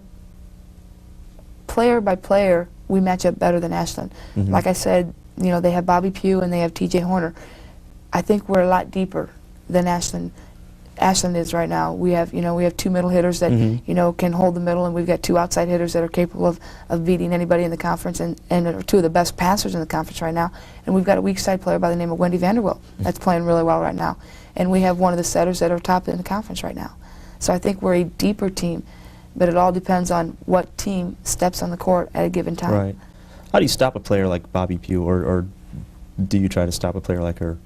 player by player. We match up better than Ashland. Like I said, they have Bobby Pugh and they have T.J. Horner. I think we're a lot deeper than Ashland is right now. We have, we have two middle hitters that, can hold the middle, and we've got two outside hitters that are capable of beating anybody in the conference, and are two of the best passers in the conference right now. And we've got a weak side player by the name of Wendy Vanderwilt that's playing really well right now. And we have one of the setters that are top in the conference right now. So I think we're a deeper team, but it all depends on what team steps on the court at a given time. Right. How do you stop a player like Bobby Pugh, or do you try to stop a player like her?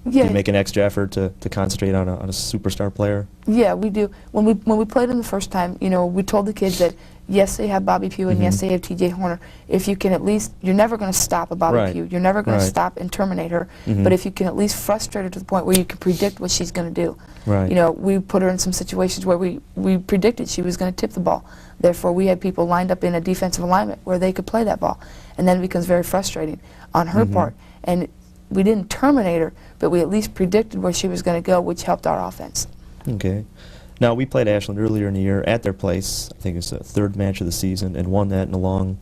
Yeah. Do you make an extra effort to concentrate on a superstar player? Yeah, we do. When we played them the first time, we told the kids that yes, they have Bobby Pugh and yes, they have T.J. Horner. If you can at least, you're never going to stop a Bobby Pugh. You're never going to stop and terminate her. But if you can at least frustrate her to the point where you can predict what she's going to do. Right. We put her in some situations where we predicted she was going to tip the ball. Therefore, we had people lined up in a defensive alignment where they could play that ball. And then it becomes very frustrating on her part. And we didn't terminate her, but we at least predicted where she was going to go, which helped our offense. Okay. Now, we played Ashland earlier in the year at their place. I think it was the third match of the season, and won that in a long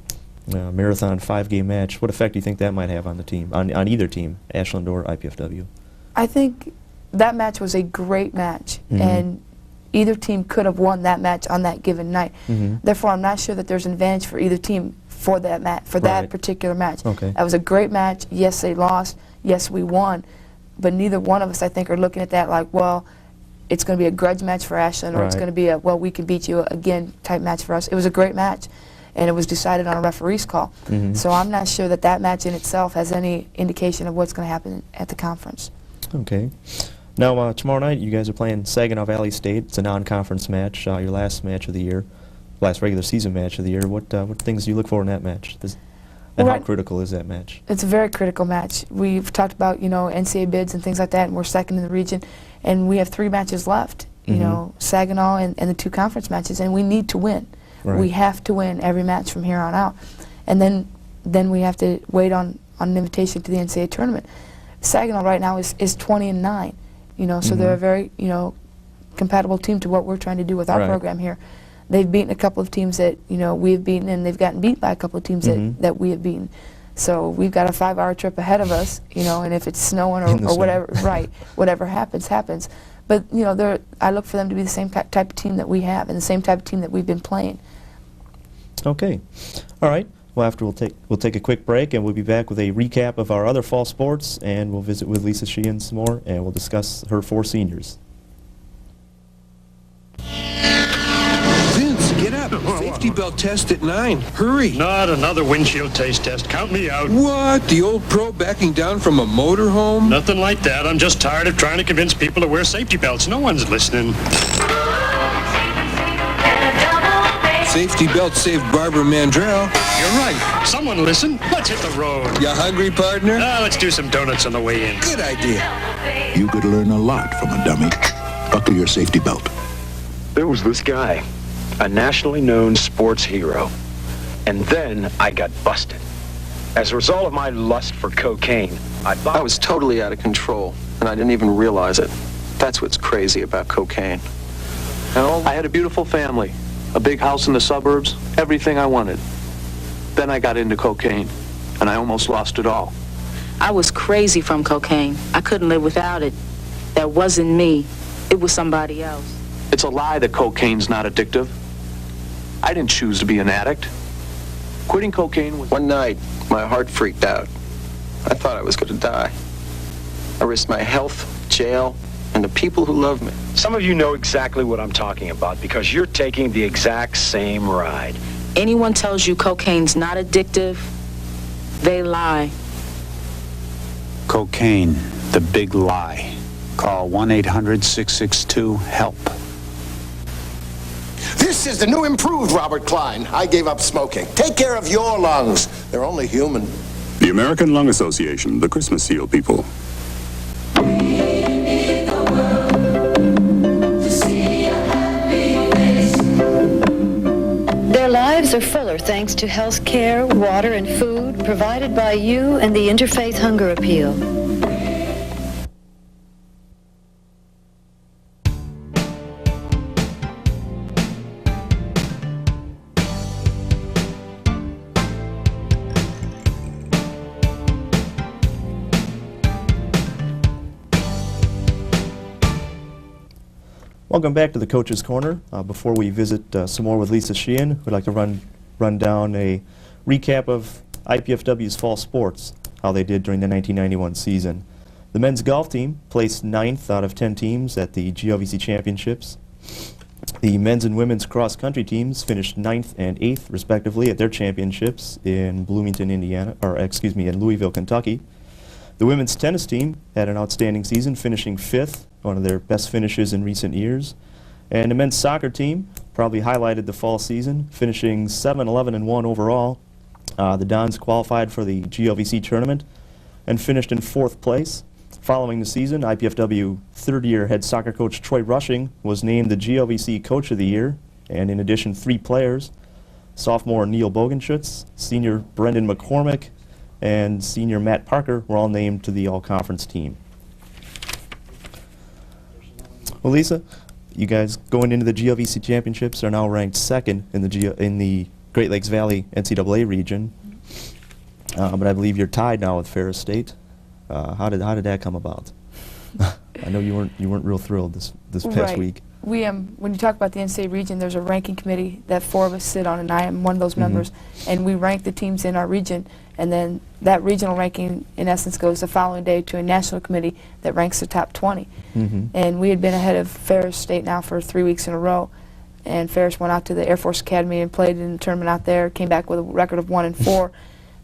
marathon 5-game match. What effect do you think that might have on the team, on either team, Ashland or IPFW? I think that match was a great match, and either team could have won that match on that given night. Therefore, I'm not sure that there's an advantage for either team for that that particular match. Okay. That was a great match. Yes, they lost. Yes, we won. But neither one of us, I think, are looking at that like, well, it's going to be a grudge match for Ashland, or it's going to be a, well, we can beat you again type match for us. It was a great match, and it was decided on a referee's call. So I'm not sure that that match in itself has any indication of what's going to happen at the conference. Okay. Now, tomorrow night, you guys are playing Saginaw Valley State. It's a non-conference match, your last match of the year, last regular season match of the year. What things do you look for in that match? And how critical is that match? It's a very critical match. We've talked about, you know, NCAA bids and things like that, and we're second in the region, and we have 3 matches left, you know, Saginaw and the 2 conference matches, and we need to win. We have to win every match from here on out. And then we have to wait on an invitation to the NCAA tournament. Saginaw right now is 20-9, you know, so they're a very, you know, compatible team to what we're trying to do with our program here. They've beaten a couple of teams that, you know, we've beaten, and they've gotten beat by a couple of teams that we have beaten. So we've got a 5-hour trip ahead of us, you know, and if it's snowing or whatever, whatever happens, happens. But, you know, I look for them to be the same type of team that we have, and the same type of team that we've been playing. Okay. All right. Well, after we'll take a quick break, and we'll be back with a recap of our other fall sports, and we'll visit with Lisa Sheehan some more, and we'll discuss her 4 seniors. Vince, get up. Safety belt test at 9. Hurry. Not another windshield taste test. Count me out. What? The old pro backing down from a motorhome? Nothing like that. I'm just tired of trying to convince people to wear safety belts. No one's listening. Safety belt saved Barbara Mandrell. You're right. Someone listen. Let's hit the road. You hungry, partner? Let's do some donuts on the way in. Good idea. You could learn a lot from a dummy. Buckle your safety belt. There was this guy, a nationally known sports hero. And then I got busted. As a result of my lust for cocaine, I was totally out of control, and I didn't even realize it. That's what's crazy about cocaine. I had a beautiful family, a big house in the suburbs, everything I wanted. Then I got into cocaine, and I almost lost it all. I was crazy from cocaine. I couldn't live without it. That wasn't me. It was somebody else. It's a lie that cocaine's not addictive. I didn't choose to be an addict. Quitting cocaine was... One night, my heart freaked out. I thought I was going to die. I risked my health, jail, and the people who love me. Some of you know exactly what I'm talking about because you're taking the exact same ride. Anyone tells you cocaine's not addictive, they lie. Cocaine, the big lie. Call 1-800-662-HELP. This is the new improved Robert Klein. I gave up smoking. Take care of your lungs. They're only human. The American Lung Association, the Christmas seal people. Their lives are fuller thanks to health care, water, and food provided by you and the Interfaith Hunger Appeal. Welcome back to the Coach's Corner. Before we visit some more with Lisa Sheehan, we'd like to run down a recap of IPFW's fall sports, how they did during the 1991 season. The men's golf team placed 9th out of 10 teams at the GLVC Championships. The men's and women's cross-country teams finished 9th and 8th, respectively, at their championships in Bloomington, Indiana, or excuse me, in Louisville, Kentucky. The women's tennis team had an outstanding season, finishing 5th, one of their best finishes in recent years. And the men's soccer team probably highlighted the fall season, finishing 7-11-1 overall. The Dons qualified for the GLVC tournament and finished in 4th place. Following the season, IPFW third-year head soccer coach Troy Rushing was named the GLVC Coach of the Year, and in addition, 3 players, sophomore Neil Bogenschutz, senior Brendan McCormick, and senior Matt Parker were all named to the all-conference team. Well, Lisa, you guys going into the GLVC championships are now ranked second in the Great Lakes Valley NCAA region, but I believe you're tied now with Ferris State. How did that come about? I know you weren't real thrilled this past week. We when you talk about the NCAA region, there's a ranking committee that 4 of us sit on, and I am one of those members. And we rank the teams in our region, and then that regional ranking, in essence, goes the following day to a national committee that ranks the top 20. And we had been ahead of Ferris State now for 3 weeks in a row. And Ferris went out to the Air Force Academy and played in the tournament out there, came back with a record of 1-4.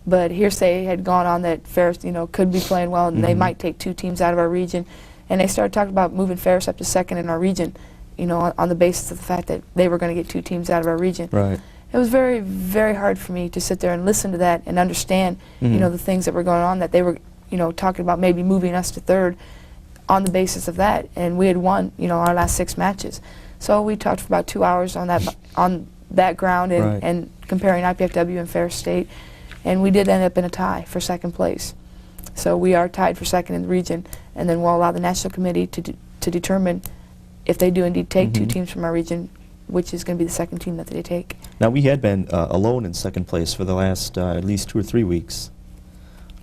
But hearsay had gone on that Ferris, could be playing well, and they might take 2 teams out of our region. And they started talking about moving Ferris up to second in our region, on the basis of the fact that they were going to get 2 teams out of our region. Right. It was very, very hard for me to sit there and listen to that and understand, the things that were going on, that they were, talking about maybe moving us to third on the basis of that. And we had won, our last 6 matches. So we talked for about 2 hours on that ground and comparing IPFW and Ferris State. And we did end up in a tie for second place. So we are tied for second in the region, and then we'll allow the national committee to determine if they do indeed take 2 teams from our region, which is going to be the second team that they take. Now, we had been alone in second place for the last at least 2 or 3 weeks.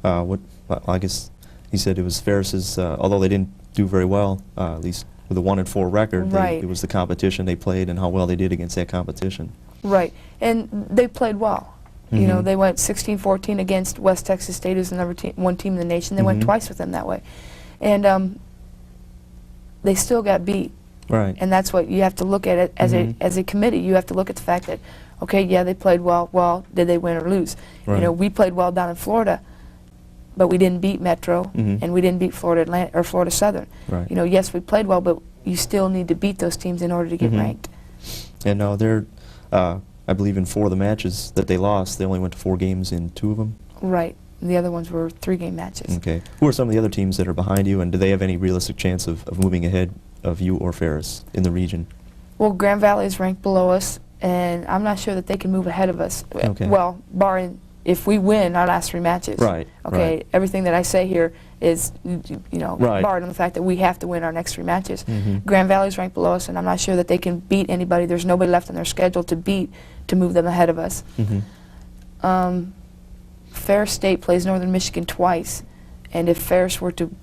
I guess he said it was Ferris's, although they didn't do very well, at least with a 1-4 record, it was the competition they played and how well they did against that competition. Right, and they played well. They went 16-14 against West Texas State, who's the number 1 team in the nation. They went twice with them that way. And they still got beat. Right. And that's what you have to look at it as a committee. You have to look at the fact that, okay, yeah, they played well. Well, did they win or lose? Right. We played well down in Florida, but we didn't beat Metro, and we didn't beat Florida Southern. Right. Yes, we played well, but you still need to beat those teams in order to get ranked. And now they're, I believe in 4 of the matches that they lost, they only went to 4 games in 2 of them. Right. And the other ones were 3-game matches. Okay. Who are some of the other teams that are behind you, and do they have any realistic chance of moving ahead of you or Ferris in the region? Well, Grand Valley is ranked below us, and I'm not sure that they can move ahead of us. Okay. Well, barring if we win our last 3 matches. Right. Okay. Right. Everything that I say here is, Right. barred on the fact that we have to win our next 3 matches. Grand Valley is ranked below us, and I'm not sure that they can beat anybody. There's nobody left on their schedule to beat to move them ahead of us. Ferris State plays Northern Michigan twice, and if Ferris were to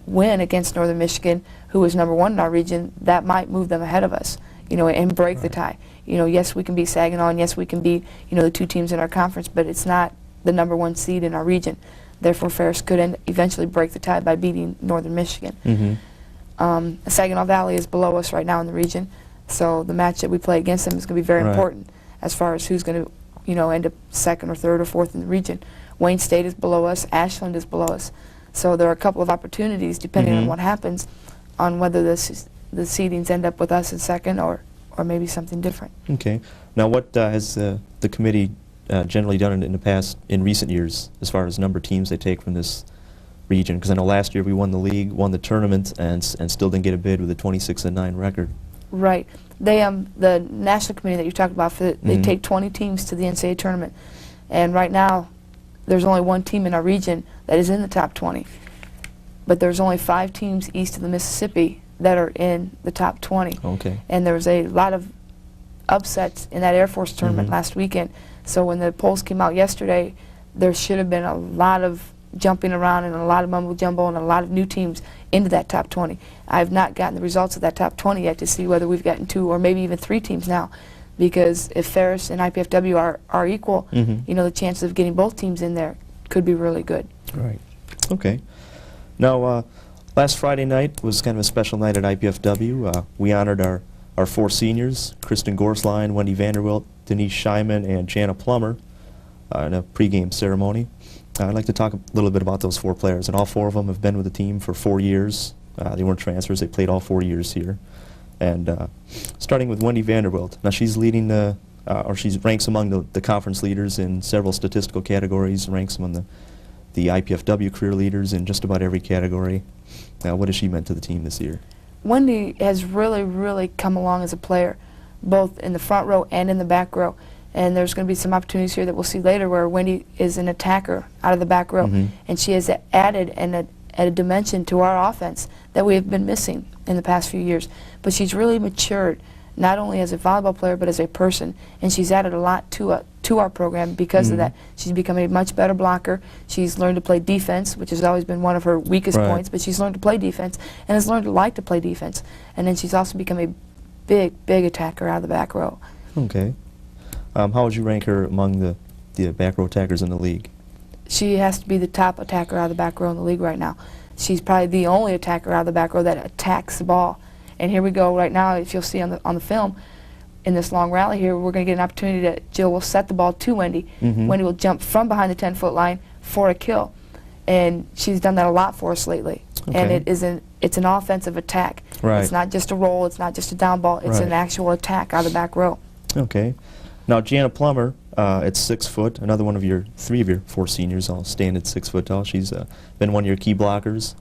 win against Northern Michigan, who is number 1 in our region, that might move them ahead of us, and break the tie. Yes, we can beat Saginaw, and yes, we can beat, the 2 teams in our conference, but it's not the number 1 seed in our region. Therefore, Ferris could eventually break the tie by beating Northern Michigan. Saginaw Valley is below us right now in the region, so the match that we play against them is going to be very important as far as who's going to, end up 2nd or 3rd or 4th in the region. Wayne State is below us. Ashland is below us. So there are a couple of opportunities, depending on what happens, on whether the seedings end up with us in 2nd or maybe something different. Okay. Now, what has the committee generally done in the past, in recent years, as far as number of teams they take from this region? Because I know last year we won the league, won the tournament, and still didn't get a bid with a 26-9 record. Right. They the national committee that you talked about, they take 20 teams to the NCAA tournament, and right now there's only 1 team in our region that is in the top 20. But there's only 5 teams east of the Mississippi that are in the top 20. Okay. And there was a lot of upsets in that Air Force tournament last weekend. So when the polls came out yesterday, there should have been a lot of jumping around and a lot of mumbo jumbo and a lot of new teams into that top 20. I have not gotten the results of that top 20 yet to see whether we've gotten 2 or maybe even 3 teams now. Because if Ferris and IPFW are equal, the chances of getting both teams in there could be really good. Right. Okay. Now, last Friday night was kind of a special night at IPFW. We honored our 4 seniors, Kristen Gorsline, Wendy Vanderwilt, Denise Scheiman, and Jana Plummer in a pregame ceremony. I'd like to talk a little bit about those 4 players, and all 4 of them have been with the team for 4 years. They weren't transfers, they played all 4 years here. And starting with Wendy Vanderwilt. Now she's leading or she ranks among the conference leaders in several statistical categories, ranks among the IPFW career leaders in just about every category. Now, what has she meant to the team this year? Wendy has really, really come along as a player, both in the front row and in the back row. And there's going to be some opportunities here that we'll see later where Wendy is an attacker out of the back row. And she has added a dimension to our offense that we have been missing in the past few years. But she's really matured, not only as a volleyball player, but as a person. And she's added a lot to our program because of that. She's become a much better blocker. She's learned to play defense, which has always been one of her weakest points, but she's learned to play defense and has learned to like to play defense. And then she's also become a big attacker out of the back row. Okay. How would you rank her among the back row attackers in the league? She has to be the top attacker out of the back row in the league right now. She's probably the only attacker out of the back row that attacks the ball. And here we go right now, if you'll see on the film, in this long rally here, we're going to get an opportunity that Jill will set the ball to Wendy. Wendy will jump from behind the 10-foot line for a kill. And she's done that a lot for us lately. And it's an offensive attack. It's not just a roll, it's not just a down ball, it's an actual attack out of the back row. Okay. Now, Jana Plummer, at 6 foot, another one of three of your 4 seniors, all stand at 6 foot tall. She's been one of your key blockers,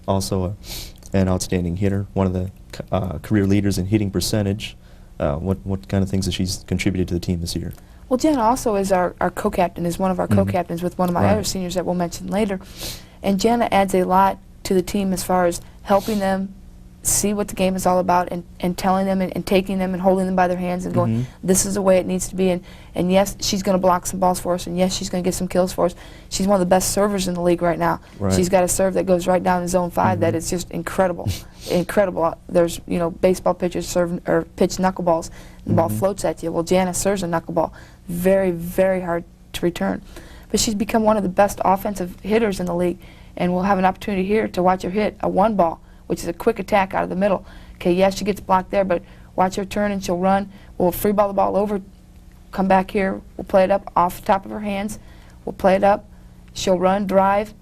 also an outstanding hitter, one of the career leaders in hitting percentage. What kind of things has she contributed to the team this year? Well, Jana also is our co-captain, is one of our co-captains with one of my other seniors that we'll mention later. And Jana adds a lot to the team as far as helping them see what the game is all about and telling them and taking them and holding them by their hands and going, this is the way it needs to be. And yes, she's going to block some balls for us, and yes, she's going to get some kills for us. She's one of the best servers in the league right now. She's got a serve that goes right down in zone 5 that is just incredible. Incredible. There's, baseball pitchers serve or pitch knuckleballs. The ball floats at you. Well, Jana serves a knuckleball. Very, very hard to return. But she's become one of the best offensive hitters in the league, and we'll have an opportunity here to watch her hit a 1 ball, which is a quick attack out of the middle. Okay, yes, she gets blocked there, but watch her turn and she'll run. We'll free ball the ball over, come back here, we'll play it up off the top of her hands, we'll play it up, she'll run, drive,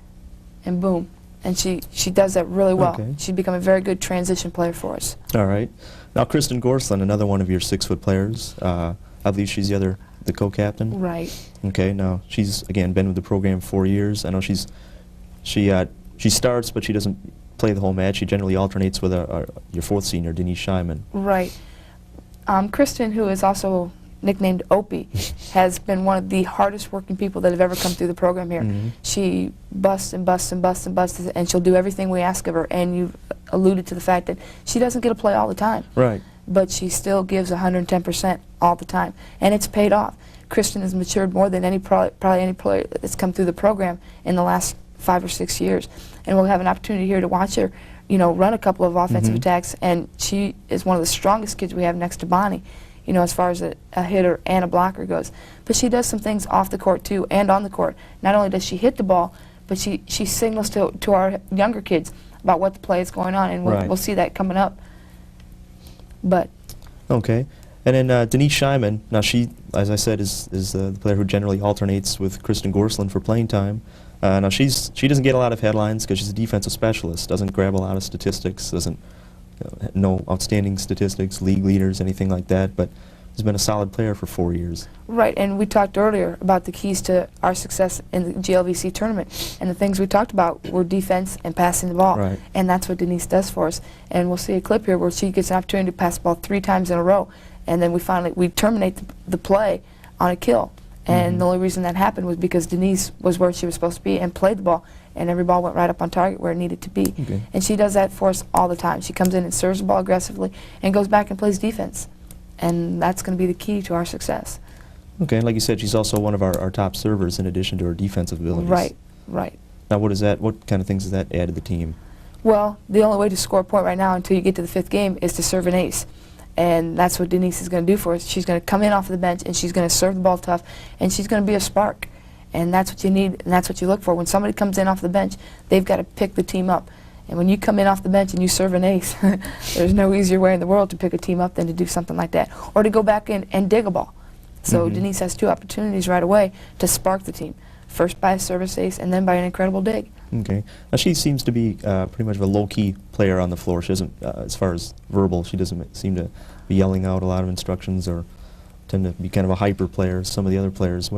and boom. And she does that really well. She's become a very good transition player for us. All right. Now, Kristen Gorsland, another one of your 6 foot players. I believe she's the co-captain. Right. Okay. Now she's again been with the program 4 years. I know she starts, but she doesn't play the whole match. She generally alternates with your 4th senior, Denise Scheinman. Right. Kristen, who is also nicknamed Opie, has been one of the hardest working people that have ever come through the program here. She busts and busts and busts and busts, and she'll do everything we ask of her. And you've alluded to the fact that she doesn't get to play all the time. Right. But she still gives 110% all the time, and it's paid off. Kristen has matured more than probably any player that's come through the program in the last 5 or 6 years. And we'll have an opportunity here to watch her, run a couple of offensive attacks, and she is one of the strongest kids we have next to Bonnie, as far as a hitter and a blocker goes. But she does some things off the court too, and on the court. Not only does she hit the ball, but she signals to our younger kids about what the play is going on, and we'll see that coming up. But okay. And then Denise Scheinman, now she, as I said, is the player who generally alternates with Kristen Gorsland for playing time. Now she doesn't get a lot of headlines because she's a defensive specialist, doesn't grab a lot of statistics, doesn't no outstanding statistics, league leaders, anything like that, but has been a solid player for 4 years. Right, and we talked earlier about the keys to our success in the GLVC tournament, and the things we talked about were defense and passing the ball, and that's what Denise does for us. And we'll see a clip here where she gets an opportunity to pass the ball 3 times in a row, and then we terminate the play on a kill. And the only reason that happened was because Denise was where she was supposed to be and played the ball, and every ball went right up on target where it needed to be. And she does that for us all the time. She comes in and serves the ball aggressively and goes back and plays defense. And that's going to be the key to our success. Okay, and like you said, she's also one of our top servers in addition to her defensive abilities. Right. Now, what kind of things does that add to the team? Well, the only way to score a point right now until you get to the 5th game is to serve an ace. And that's what Denise is going to do for us. She's going to come in off of the bench, and she's going to serve the ball tough, and she's going to be a spark. And that's what you need, and that's what you look for. When somebody comes in off the bench, they've got to pick the team up. And when you come in off the bench and you serve an ace, there's no easier way in the world to pick a team up than to do something like that, or to go back in and dig a ball. So Denise has 2 opportunities right away to spark the team. First by a service ace, and then by an incredible dig. Okay. Now she seems to be pretty much of a low-key player on the floor. She doesn't, as far as verbal, she doesn't seem to be yelling out a lot of instructions or tend to be kind of a hyper player as some of the other players.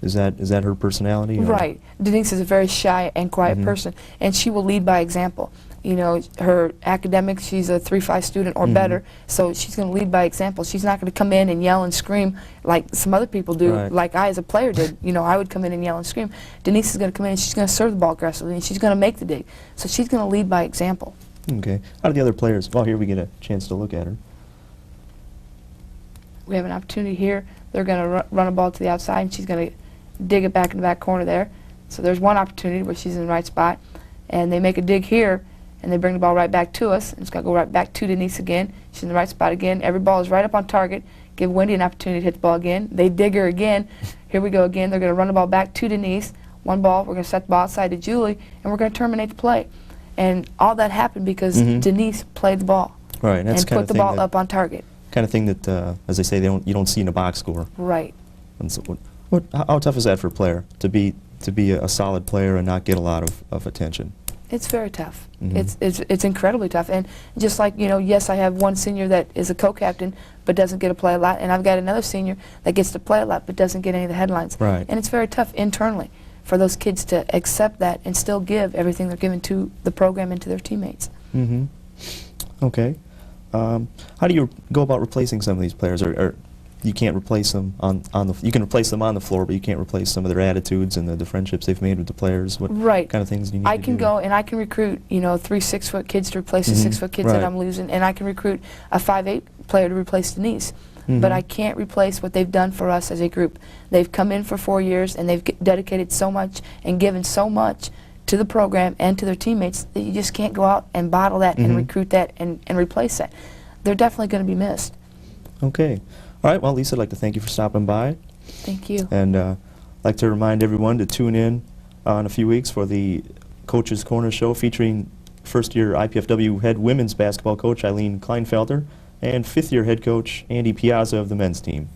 Is that her personality? Or? Right. Denise is a very shy and quiet person, and she will lead by example. You know, her academics, she's a 3.5 student or better, so she's going to lead by example. She's not going to come in and yell and scream like some other people do, like I as a player did. You know, I would come in and yell and scream. Denise is going to come in and she's going to serve the ball aggressively, and she's going to make the dig. So she's going to lead by example. Okay. How do the other players? Well, here we get a chance to look at her. We have an opportunity here. They're going to run a ball to the outside, and she's going to dig it back in the back corner there. So there's one opportunity where she's in the right spot, and they make a dig here, and they bring the ball right back to us. And it's going to go right back to Denise again. She's in the right spot again. Every ball is right up on target. Give Wendy an opportunity to hit the ball again. They dig her again. Here we go again. They're going to run the ball back to Denise. One ball. We're going to set the ball outside to Julie, and we're going to terminate the play. And all that happened because Denise played the ball and put the ball up on target. Kind of thing that, as they say, you don't see in a box score. Right. And so how tough is that for a player to be a solid player and not get a lot of attention? It's very tough. It's incredibly tough. And just like, you know, yes, I have one senior that is a co-captain but doesn't get to play a lot, and I've got another senior that gets to play a lot but doesn't get any of the headlines. Right. And it's very tough internally for those kids to accept that and still give everything they're giving to the program and to their teammates. Okay. How do you go about replacing some of these players? Or you can't replace them on the. You can replace them on the floor, but you can't replace some of their attitudes and the friendships they've made with the players. What kind of things do you need I to can do? go and I can recruit, you know, 3 6-foot kids to replace the 6-foot kids that I'm losing, and I can recruit a 5'8" player to replace Denise. But I can't replace what they've done for us as a group. They've come in for 4 years and they've dedicated so much and given so much to the program and to their teammates that you just can't go out and bottle that and recruit that and replace that. They're definitely going to be missed. Okay. All right. Well, Lisa, I'd like to thank you for stopping by. Thank you. And I'd like to remind everyone to tune in a few weeks for the Coach's Corner show featuring first-year IPFW head women's basketball coach Eileen Kleinfelter and fifth-year head coach Andy Piazza of the men's team.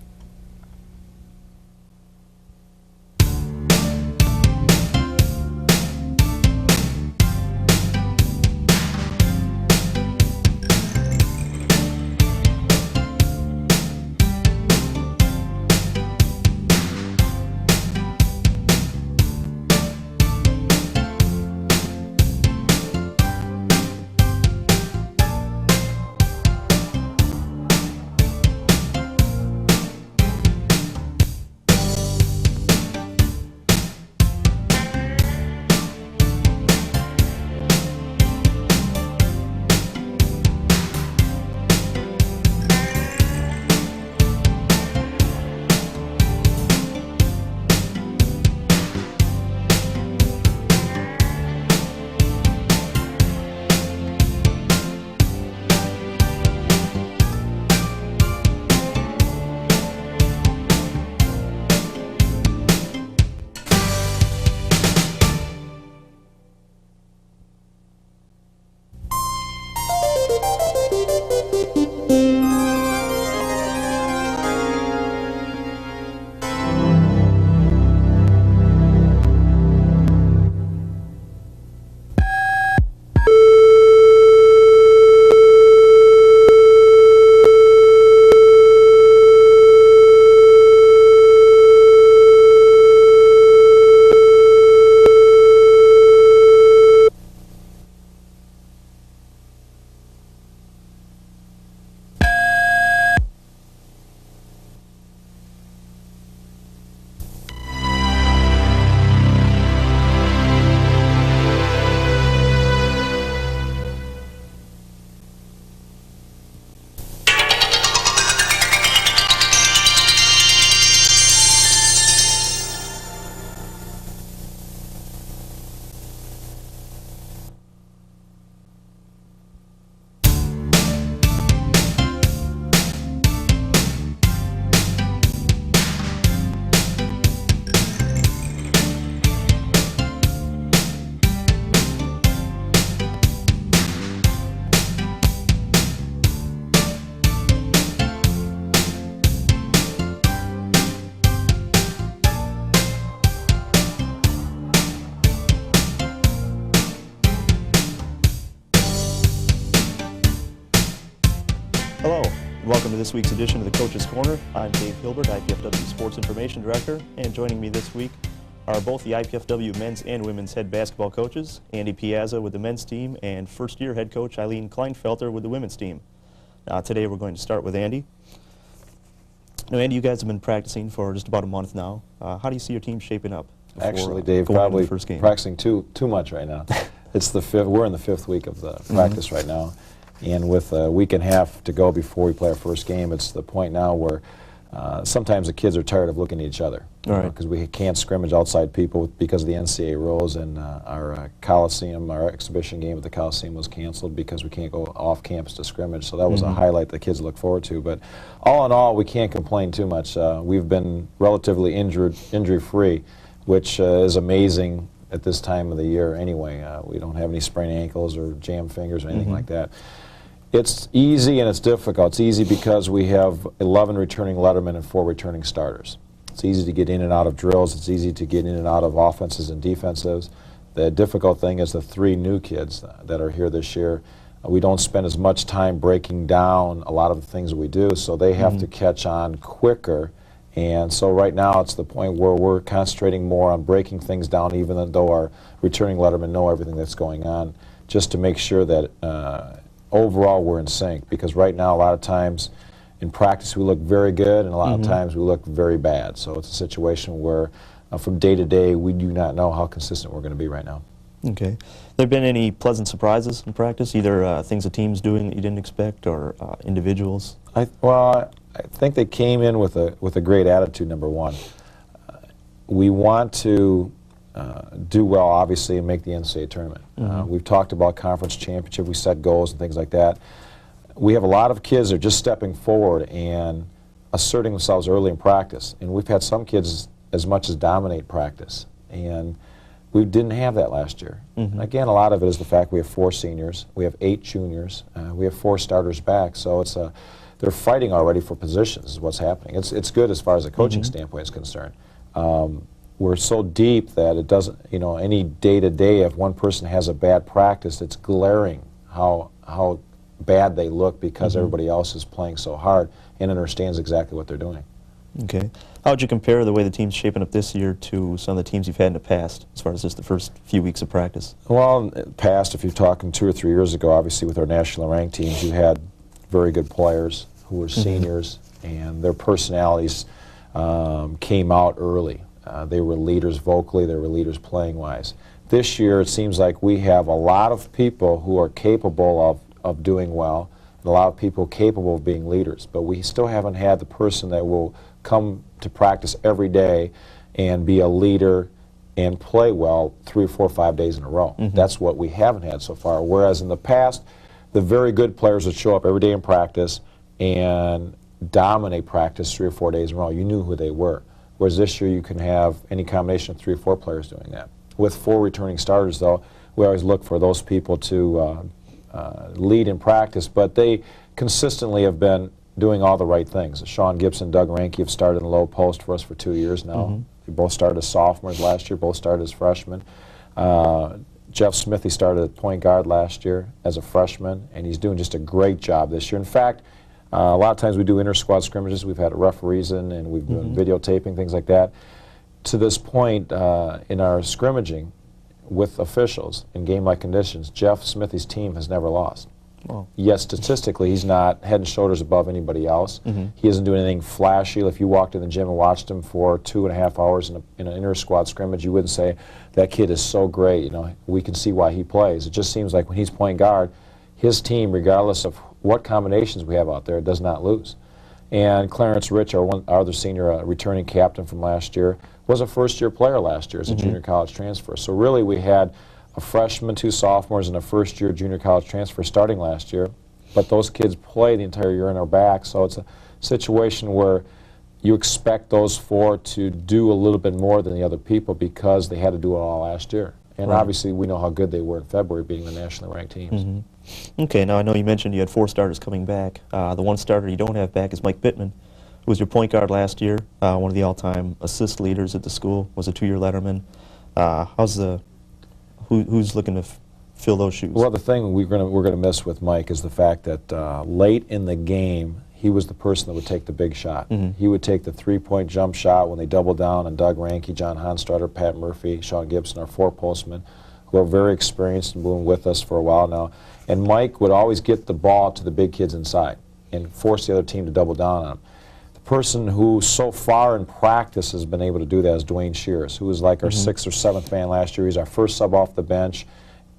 to this week's edition of the Coach's Corner. I'm Dave Hilbert, IPFW Sports Information Director, and joining me this week are both the IPFW men's and women's head basketball coaches, Andy Piazza with the men's team and first-year head coach Eileen Kleinfelter with the women's team. Today we're going to start with Andy. Now, Andy, you guys have been practicing for just about a month now. How do you see your team shaping up? Actually, Dave, probably practicing too much right now. It's the fifth. We're in the 5th week of the practice right now, and with a week and a half to go before we play our first game, it's the point now where sometimes the kids are tired of looking at each other because we can't scrimmage outside people because of the NCAA rules, and our Coliseum, our exhibition game at the Coliseum was canceled because we can't go off campus to scrimmage. So that was a highlight the kids look forward to. But all in all, we can't complain too much. We've been relatively injury-free, which is amazing at this time of the year anyway. We don't have any sprained ankles or jammed fingers or anything like that. It's easy and it's difficult. It's easy because we have 11 returning lettermen and 4 returning starters. It's easy to get in and out of drills. It's easy to get in and out of offenses and defensives. The difficult thing is the 3 new kids that are here this year. We don't spend as much time breaking down a lot of the things we do, so they have to catch on quicker. And so right now it's the point where we're concentrating more on breaking things down, even though our returning lettermen know everything that's going on, just to make sure that overall we're in sync. Because right now a lot of times in practice we look very good and a lot of times we look very bad. So it's a situation where from day to day we do not know how consistent we're going to be right now. Okay. There been any pleasant surprises in practice, either things the team's doing that you didn't expect or individuals? Well, I think they came in with a great attitude, number one. We want to do well, obviously, and make the NCAA tournament. We've talked about conference championship. We set goals and things like that. We have a lot of kids that are just stepping forward and asserting themselves early in practice. And we've had some kids as much as dominate practice. And we didn't have that last year. And again, a lot of it is the fact we have 4 seniors, we have 8 juniors, we have 4 starters back. So it's they're fighting already for positions is what's happening. It's good as far as the coaching standpoint is concerned. We're so deep that it doesn't, any day-to-day, if one person has a bad practice, it's glaring how bad they look because everybody else is playing so hard and understands exactly what they're doing. Okay. How would you compare the way the team's shaping up this year to some of the teams you've had in the past, as far as just the first few weeks of practice? Well, in the past, if you're talking 2 or 3 years ago, obviously with our national ranked teams, you had very good players who were seniors, and their personalities came out early. They were leaders vocally, they were leaders playing-wise. This year, it seems like we have a lot of people who are capable of doing well, and a lot of people capable of being leaders, but we still haven't had the person that will come to practice every day and be a leader and play well 3 or 4 or 5 days in a row. That's what we haven't had so far, whereas in the past, the very good players would show up every day in practice and dominate practice 3 or 4 days in a row. You knew who they were. Whereas this year you can have any combination of 3 or 4 players doing that. With 4 returning starters, though, we always look for those people to lead in practice, but they consistently have been doing all the right things. Sean Gibson, Doug Ranke have started in the low post for us for 2 years now. They both started as sophomores last year, both started as freshmen. Jeff Smith, he started at point guard last year as a freshman, and he's doing just a great job this year. In fact, a lot of times we do inter-squad scrimmages. We've had referees in, and we've been videotaping, things like that. To this point, in our scrimmaging with officials in game-like conditions, Jeff Smithy's team has never lost. Wow. Yet statistically, he's not head and shoulders above anybody else. He doesn't do anything flashy. If you walked in the gym and watched him for 2.5 hours in an inter-squad scrimmage, you wouldn't say, that kid is so great, we can see why he plays. It just seems like when he's point guard, his team, regardless of what combinations we have out there, does not lose. And Clarence Rich, our other senior returning captain from last year, was a first-year player last year as a junior college transfer. So really we had a freshman, 2 sophomores, and a first-year junior college transfer starting last year. But those kids play the entire year in our back, so it's a situation where you expect those 4 to do a little bit more than the other people because they had to do it all last year. And obviously we know how good they were in February being the nationally ranked teams. Okay, now I know you mentioned you had 4 starters coming back. The one starter you don't have back is Mike Bittman, who was your point guard last year, one of the all-time assist leaders at the school, was a 2-year letterman. Who's looking to fill those shoes? Well, the thing we're going to miss with Mike is the fact that late in the game he was the person that would take the big shot. He would take the three-point jump shot when they doubled down on Doug Ranke, John Honstrutter, Pat Murphy, Sean Gibson, our four-postmen, who are very experienced and been with us for a while now. And Mike would always get the ball to the big kids inside and force the other team to double down on him. The person who so far in practice has been able to do that is Dwayne Shears, who was like our 6th or 7th man last year. He's our first sub off the bench.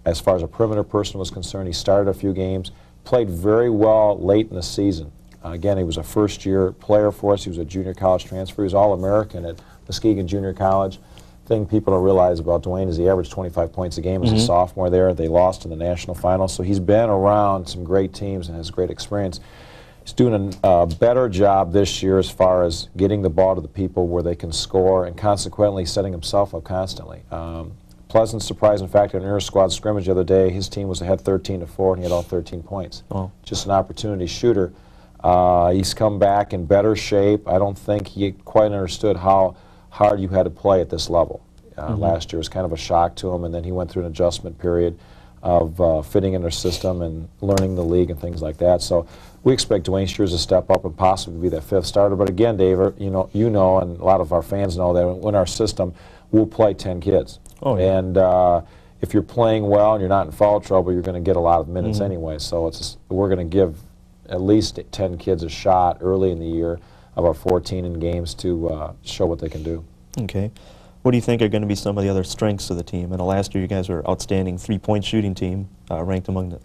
As far as a perimeter person was concerned, he started a few games, played very well late in the season. Again, he was a first-year player for us. He was a junior college transfer. He was All-American at Muskegon Junior College. Thing people don't realize about Dwayne is he averaged 25 points a game as a sophomore there. They lost in the national finals, so he's been around some great teams and has great experience. He's doing a better job this year as far as getting the ball to the people where they can score and consequently setting himself up constantly. Pleasant surprise, in fact, in an inter-squad scrimmage the other day, his team was ahead 13-4 and he had all 13 points. Oh. Just an opportunity shooter. He's come back in better shape. I don't think he quite understood how hard you had to play at this level. Last year was kind of a shock to him, and then he went through an adjustment period of fitting in their system and learning the league and things like that. So we expect Dwayne Shears to step up and possibly be that 5th starter. But again, Dave, you know, and a lot of our fans know that in our system, we'll play 10 kids. Oh, yeah. And if you're playing well and you're not in foul trouble, you're going to get a lot of minutes anyway. So we're going to give at least 10 kids a shot early in the year of our 14 in games to show what they can do. Okay. What do you think are going to be some of the other strengths of the team? And last year you guys were outstanding three-point shooting team, ranked among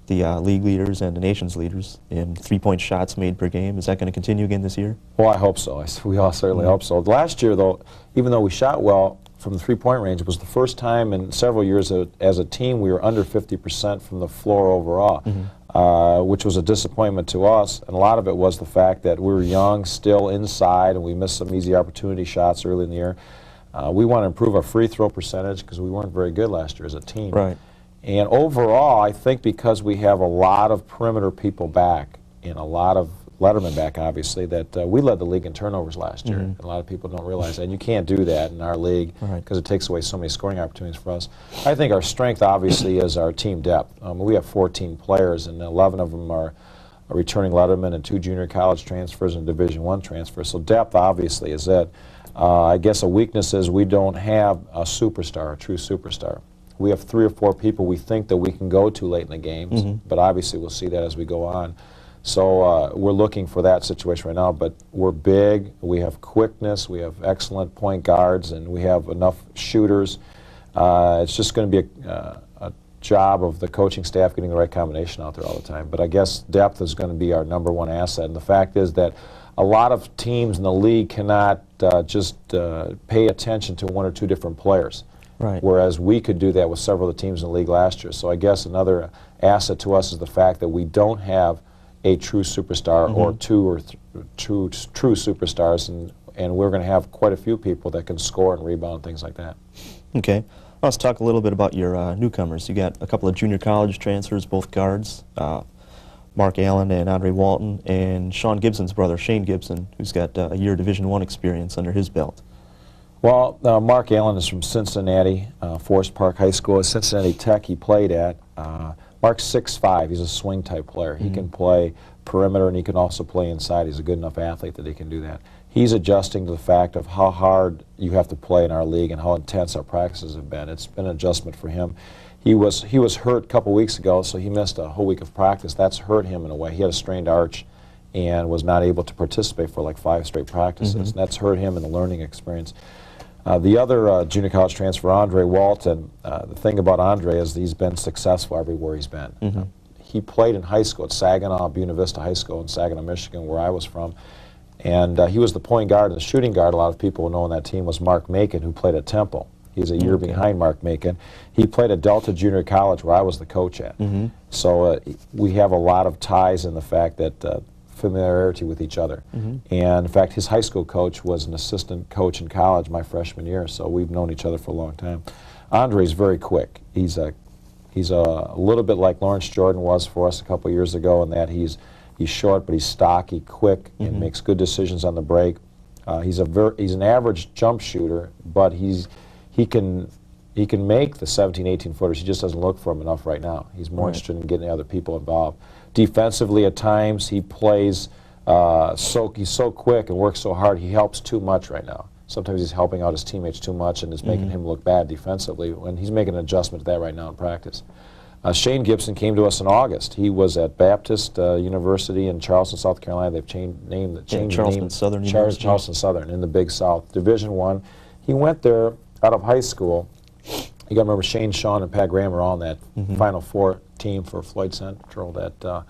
the league leaders and the nation's leaders in three-point shots made per game. Is that going to continue again this year? Well, I hope so. We all certainly hope so. Last year, though, even though we shot well from the three-point range, it was the first time in several years as a team we were under 50% from the floor overall. Which was a disappointment to us, and a lot of it was the fact that we were young, still inside, and we missed some easy opportunity shots early in the year. We want to improve our free throw percentage because we weren't very good last year as a team. Right. And overall, I think because we have a lot of perimeter people back and a lot of lettermen back, obviously, that we led the league in turnovers last year. And a lot of people don't realize that. And you can't do that in our league because it takes away so many scoring opportunities for us. I think our strength, obviously, is our team depth. We have 14 players, and 11 of them are returning lettermen and 2 junior college transfers and Division I transfers. So depth, obviously, is it. I guess a weakness is we don't have a superstar, a true superstar. We have 3 or 4 people we think that we can go to late in the games, but obviously we'll see that as we go on. So we're looking for that situation right now, but we're big, we have quickness, we have excellent point guards, and we have enough shooters. It's just going to be a job of the coaching staff getting the right combination out there all the time. But I guess depth is going to be our #1 asset, and the fact is that a lot of teams in the league cannot just pay attention to 1 or 2 different players. Right. Whereas we could do that with several of the teams in the league last year. So I guess another asset to us is the fact that we don't have a true superstar or 2 or 2 true superstars, and we're going to have quite a few people that can score and rebound and things like that. Okay. Let's talk a little bit about your newcomers. You got a couple of junior college transfers, both guards, Mark Allen and Andre Walton, and Sean Gibson's brother, Shane Gibson, who's got a year Division I experience under his belt. Well, Mark Allen is from Cincinnati, Forest Park High School. At Cincinnati Tech he played at. Mark's 6'5". He's a swing-type player. He can play perimeter, and he can also play inside. He's a good enough athlete that he can do that. He's adjusting to the fact of how hard you have to play in our league and how intense our practices have been. It's been an adjustment for him. He was hurt a couple weeks ago, so he missed a whole week of practice. That's hurt him in a way. He had a strained arch and was not able to participate for like 5 straight practices. And that's hurt him in the learning experience. The other junior college transfer, Andre Walton, the thing about Andre is he's been successful everywhere he's been. He played in high school at Saginaw, Buena Vista High School in Saginaw, Michigan, where I was from. And he was the point guard and the shooting guard. A lot of people know on that team was Mark Macon, who played at Temple. He's a year behind Mark Macon. He played at Delta Junior College, where I was the coach at. So we have a lot of ties in the fact that familiarity with each other. And in fact, his high school coach was an assistant coach in college my freshman year, so we've known each other for a long time. Andre's very quick. He's a little bit like Lawrence Jordan was for us a couple years ago in that he's short, but he's stocky, quick, and makes good decisions on the break. He's an average jump shooter, but he can make the 17, 18 footers. He just doesn't look for them enough right now. He's more interested in getting other people involved. Defensively, at times, he plays He's so quick and works so hard. He helps too much right now. Sometimes he's helping out his teammates too much and it's making him look bad defensively, when he's making an adjustment to that right now in practice. Shane Gibson came to us in August. He was at Baptist University in Charleston, South Carolina. They've changed Charleston Southern University. Charleston Southern in the Big South, Division I. He went there out of high school. You got to remember Shane, Sean, and Pat Graham are on that Final Four team for Floyd Central that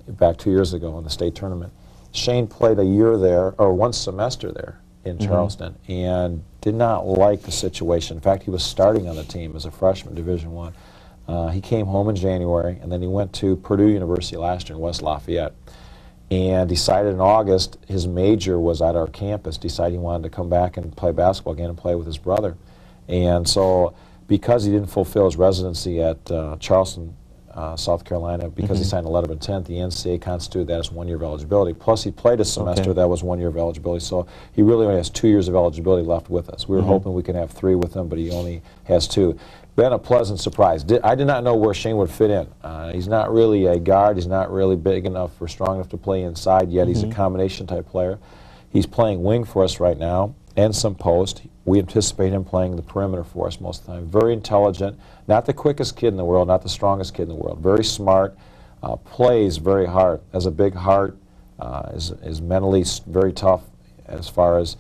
back 2 years ago in the state tournament. Shane played a year there, or one semester there in Charleston, and did not like the situation. In fact, he was starting on the team as a freshman, Division I. He came home in January, and then he went to Purdue University last year in West Lafayette, and decided in August, his major was at our campus, decided he wanted to come back and play basketball again and play with his brother. And so, because he didn't fulfill his residency at Charleston, South Carolina, because he signed a letter of intent, the NCAA constituted that as 1 year of eligibility. Plus, he played a semester that was 1 year of eligibility, so he really only has 2 years of eligibility left with us. We were hoping we could have 3 with him, but he only has 2. Been a pleasant surprise. I did not know where Shane would fit in. He's not really a guard. He's not really big enough or strong enough to play inside yet. He's a combination type player. He's playing wing for us right now and some post. We anticipate him playing the perimeter for us most of the time. Very intelligent, not the quickest kid in the world, not the strongest kid in the world. Very smart, plays very hard, has a big heart, is mentally very tough as far as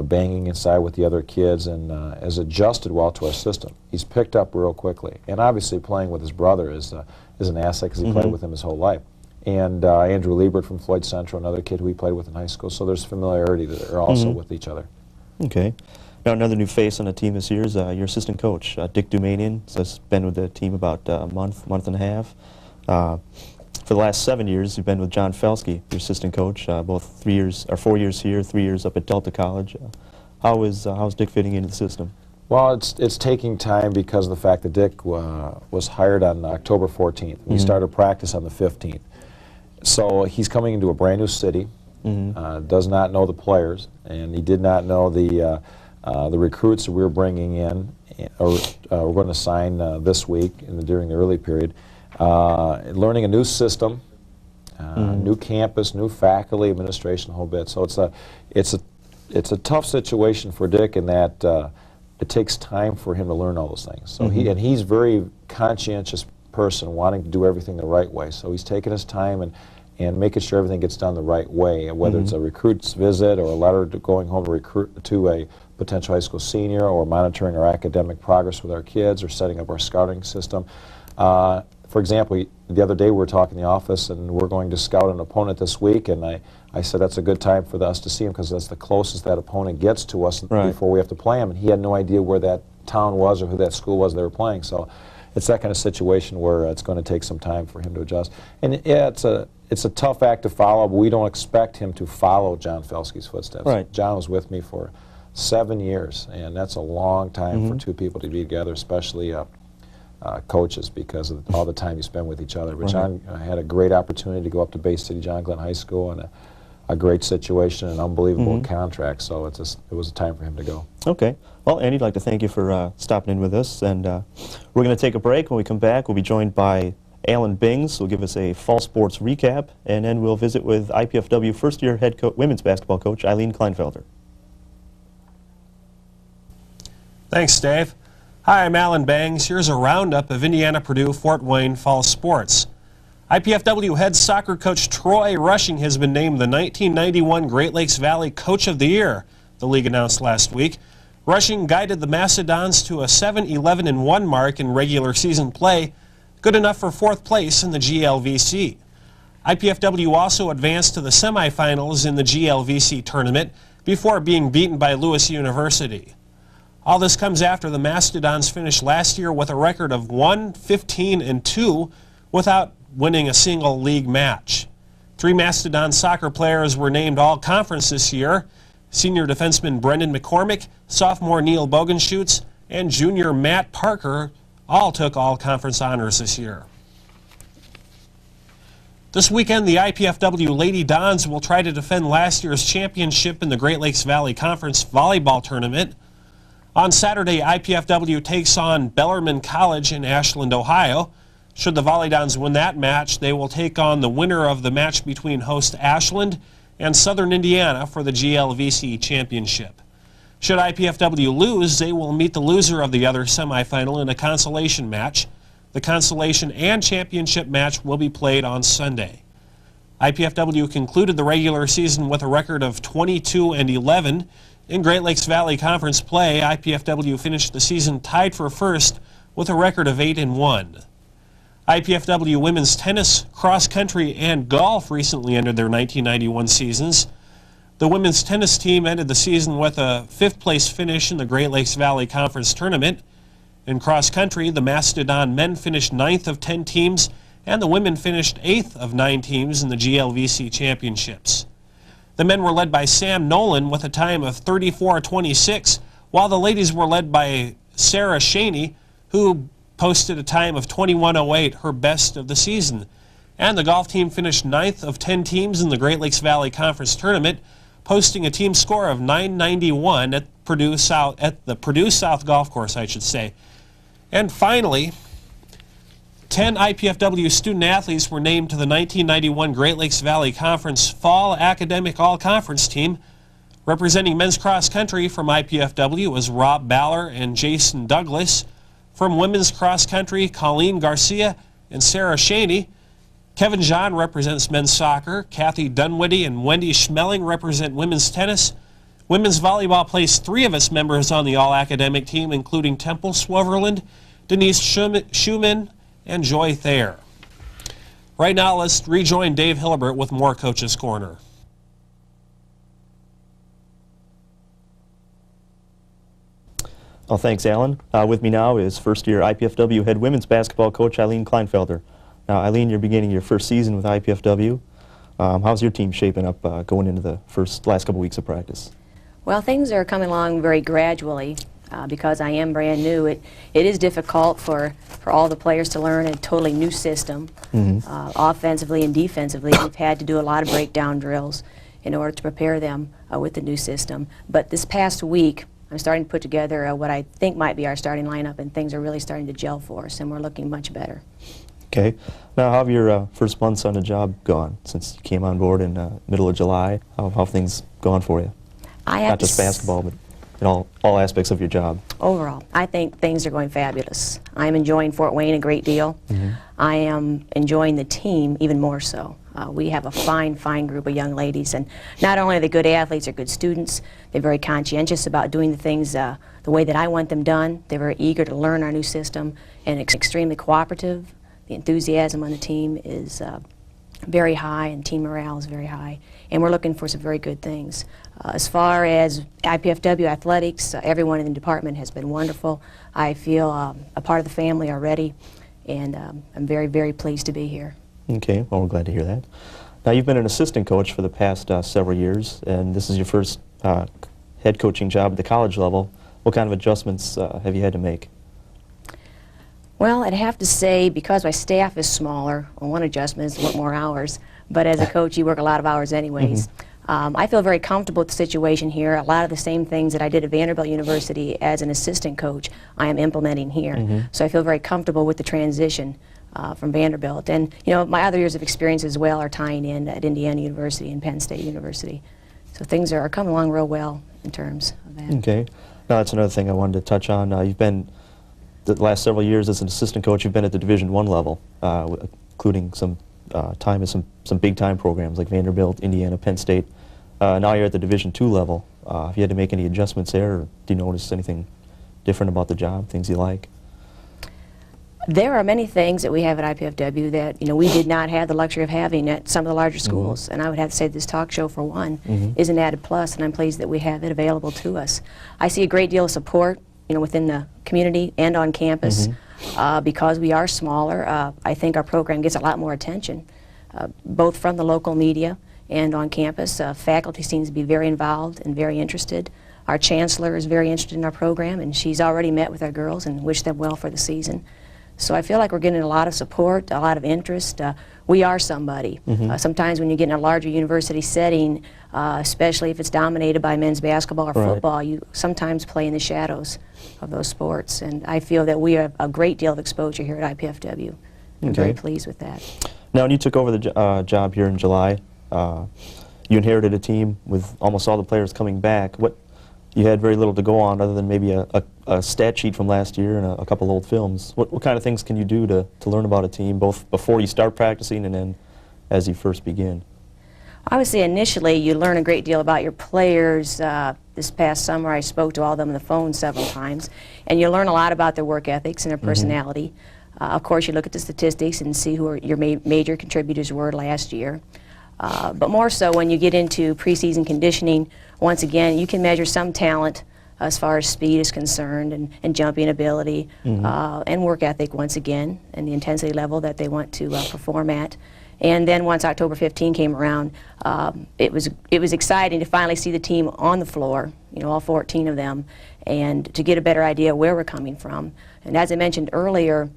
banging inside with the other kids, and has adjusted well to our system. He's picked up real quickly, and obviously playing with his brother is an asset because he played with him his whole life. And Andrew Liebert from Floyd Central, another kid who he played with in high school, so there's familiarity there also with each other. Okay. Now another new face on the team this year is your assistant coach, Dick Dumanian. Has been with the team about a month and a half. For the last 7 years, you've been with John Felsky, your assistant coach, both 4 years here, 3 years up at Delta College. How's Dick fitting into the system? Well, it's taking time because of the fact that Dick was hired on October 14th. We started practice on the 15th. So he's coming into a brand new city, does not know the players, and he did not know the recruits that we were bringing in, or we're going to sign this week during the early period. Learning a new system, new campus, new faculty, administration, the whole bit. So it's a tough situation for Dick in that it takes time for him to learn all those things. So he's a very conscientious person, wanting to do everything the right way. So he's taking his time and making sure everything gets done the right way, whether it's a recruit's visit or a letter going home to a potential high school senior, or monitoring our academic progress with our kids, or setting up our scouting system. For example, the other day we were talking in the office, and we're going to scout an opponent this week, and I said that's a good time for us to see him because that's the closest that opponent gets to us before we have to play him. And he had no idea where that town was or who that school was they were playing. So it's that kind of situation where it's going to take some time for him to adjust. And yeah, it's a tough act to follow, but we don't expect him to follow John Felsky's footsteps. John was with me for 7 years, and that's a long time for two people to be together, especially coaches, because of all the time you spend with each other. But John had a great opportunity to go up to Bay City John Glenn High School, and a great situation, an unbelievable contract, so it was a time for him to go. Okay. Well, Andy, I'd like to thank you for stopping in with us, and we're going to take a break. When we come back, we'll be joined by Alan Bings, who will give us a fall sports recap, and then we'll visit with IPFW first-year head women's basketball coach Eileen Kleinfelder. Thanks, Dave. Hi, I'm Alan Bangs. Here's a roundup of Indiana-Purdue-Fort Wayne fall sports. IPFW head soccer coach Troy Rushing has been named the 1991 Great Lakes Valley Coach of the Year, the league announced last week. Rushing guided the Mastodons to a 7-11-1 mark in regular season play, good enough for 4th place in the GLVC. IPFW also advanced to the semifinals in the GLVC tournament before being beaten by Lewis University. All this comes after the Mastodons finished last year with a record of 1-15-2 without winning a single league match. 3 Mastodon soccer players were named all-conference this year. Senior defenseman Brendan McCormick, sophomore Neil Bogenschutz, and junior Matt Parker all took all-conference honors this year. This weekend, the IPFW Lady Dons will try to defend last year's championship in the Great Lakes Valley Conference volleyball tournament. On Saturday, IPFW takes on Bellarmine College in Ashland, Ohio. Should the Volleydowns win that match, they will take on the winner of the match between host Ashland and Southern Indiana for the GLVC championship. Should IPFW lose, they will meet the loser of the other semifinal in a consolation match. The consolation and championship match will be played on Sunday. IPFW concluded the regular season with a record of 22-11. In Great Lakes Valley Conference play, IPFW finished the season tied for first with a record of 8-1. IPFW women's tennis, cross country, and golf recently ended their 1991 seasons. The women's tennis team ended the season with a 5th place finish in the Great Lakes Valley Conference tournament. In cross country, the Mastodon men finished 9th of 10 teams, and the women finished 8th of 9 teams in the GLVC championships. The men were led by Sam Nolan with a time of 34:26, while the ladies were led by Sarah Shaney, who posted a time of 21:08, her best of the season. And the golf team finished 9th of 10 teams in the Great Lakes Valley Conference tournament, posting a team score of 991 at the Purdue South Golf Course, I should say. And finally, 10 IPFW student athletes were named to the 1991 Great Lakes Valley Conference Fall Academic All-Conference team. Representing men's cross country from IPFW was Rob Baller and Jason Douglas. From women's cross country, Colleen Garcia and Sarah Shaney. Kevin John represents men's soccer. Kathy Dunwitty and Wendy Schmeling represent women's tennis. Women's volleyball placed 3 of its members on the all-academic team, including Temple Swaverland, Denise Schumann, and Joy Thayer. Right now, let's rejoin Dave Hilbert with more Coach's Corner. Well, thanks, Alan. With me now is first-year IPFW head women's basketball coach Eileen Kleinfelder. Now, Eileen, you're beginning your first season with IPFW. How's your team shaping up going into the last couple weeks of practice? Well, things are coming along very gradually because I am brand new. It is difficult for all the players to learn a totally new system. Offensively and defensively, we've had to do a lot of breakdown drills in order to prepare them with the new system. But this past week, I'm starting to put together what I think might be our starting lineup, and things are really starting to gel for us, and we're looking much better. Okay. Now, how have your first months on the job gone since you came on board in middle of July? How have things gone for you? Not just basketball, but in all aspects of your job. Overall, I think things are going fabulous. I'm enjoying Fort Wayne a great deal. I am enjoying the team even more so. We have a fine, fine group of young ladies, and not only are they good athletes, they're good students. They're very conscientious about doing the things the way that I want them done. They're very eager to learn our new system and extremely cooperative. The enthusiasm on the team is very high, and team morale is very high, and we're looking for some very good things. As far as IPFW athletics, everyone in the department has been wonderful. I feel a part of the family already, and I'm very, very pleased to be here. Okay, well, we're glad to hear that. Now, you've been an assistant coach for the past several years, and this is your first head coaching job at the college level. What kind of adjustments have you had to make? Well, I'd have to say, because my staff is smaller, well, one adjustment is work more hours, but as a coach, you work a lot of hours anyways. I feel very comfortable with the situation here. A lot of the same things that I did at Vanderbilt University as an assistant coach, I am implementing here. So I feel very comfortable with the transition from Vanderbilt. And, you know, my other years of experience as well are tying in at Indiana University and Penn State University. So things are coming along real well in terms of that. Okay. Now, that's another thing I wanted to touch on. You've been, the last several years as an assistant coach, you've been at the Division I level, including some time at some big-time programs like Vanderbilt, Indiana, Penn State. Now you're at the Division II level. Have you had to make any adjustments there, or do you notice anything different about the job, things you like? There are many things that we have at IPFW that, you know, we did not have the luxury of having at some of the larger schools. And I would have to say this talk show, for one, is an added plus, and I'm pleased that we have it available to us. I see a great deal of support, you know, within the community and on campus. Because we are smaller, I think our program gets a lot more attention, both from the local media and on campus. Faculty seems to be very involved and very interested. Our chancellor is very interested in our program, and she's already met with our girls and wished them well for the season. So I feel like we're getting a lot of support, a lot of interest. We are somebody. Sometimes when you get in a larger university setting, especially if it's dominated by men's basketball or football, you sometimes play in the shadows of those sports. And I feel that we have a great deal of exposure here at IPFW. I'm very Okay. pleased with that. Now, when you took over the job here in July, you inherited a team with almost all the players coming back. You had very little to go on other than maybe a stat sheet from last year and a couple old films. What kind of things can you do to learn about a team, both before you start practicing and then as you first begin? I would say initially you learn a great deal about your players. This past summer I spoke to all of them on the phone several times, and you learn a lot about their work ethics and their personality. Of course, you look at the statistics and see who your major contributors were last year. But more so when you get into preseason conditioning, once again, you can measure some talent as far as speed is concerned and jumping ability and work ethic once again and the intensity level that they want to perform at. And then once October 15 came around, it was exciting to finally see the team on the floor, all 14 of them, and to get a better idea where we're coming from. And as I mentioned earlier,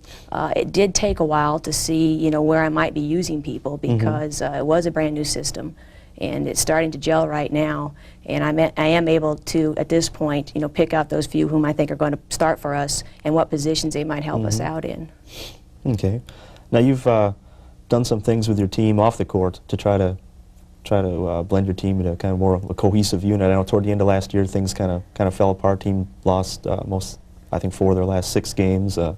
it did take a while to see, where I might be using people because it was a brand new system, and it's starting to gel right now. And I am able to, at this point, pick out those few whom I think are going to start for us and what positions they might help us out in. Okay. Now you've done some things with your team off the court to try to blend your team into kind of more of a cohesive unit. I know toward the end of last year things kind of fell apart. Team lost I think 4 of their last 6 games. Why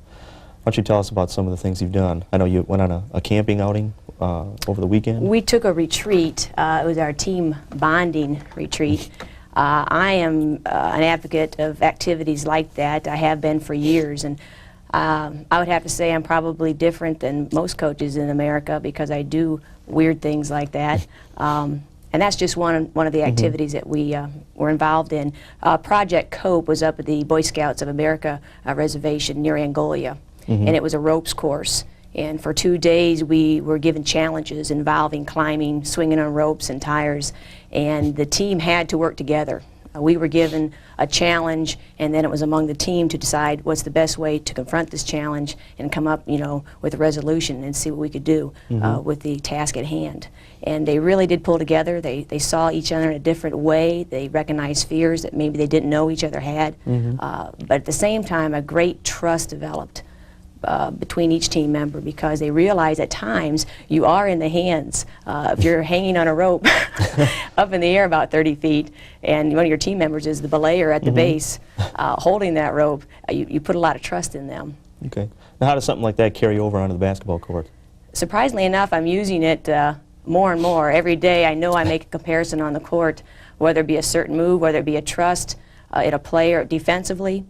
don't you tell us about some of the things you've done? I know you went on a camping outing over the weekend. We took a retreat. It was our team bonding retreat. I am an advocate of activities like that. I have been for years, and I would have to say I'm probably different than most coaches in America because I do weird things like that. And that's just one of the activities that we were involved in. Project Cope was up at the Boy Scouts of America reservation near Angola, and it was a ropes course. And for 2 days we were given challenges involving climbing, swinging on ropes and tires, and the team had to work together. We were given a challenge, and then it was among the team to decide what's the best way to confront this challenge and come up, with a resolution and see what we could do with the task at hand. And they really did pull together. They saw each other in a different way. They recognized fears that maybe they didn't know each other had. But at the same time, a great trust developed between each team member because they realize at times you are in the hands. If you're hanging on a rope up in the air about 30 feet and one of your team members is the belayer at the base holding that rope, you put a lot of trust in them. Okay. Now how does something like that carry over onto the basketball court? Surprisingly enough, I'm using it more and more. Every day I know I make a comparison on the court, whether it be a certain move, whether it be a trust in a player defensively.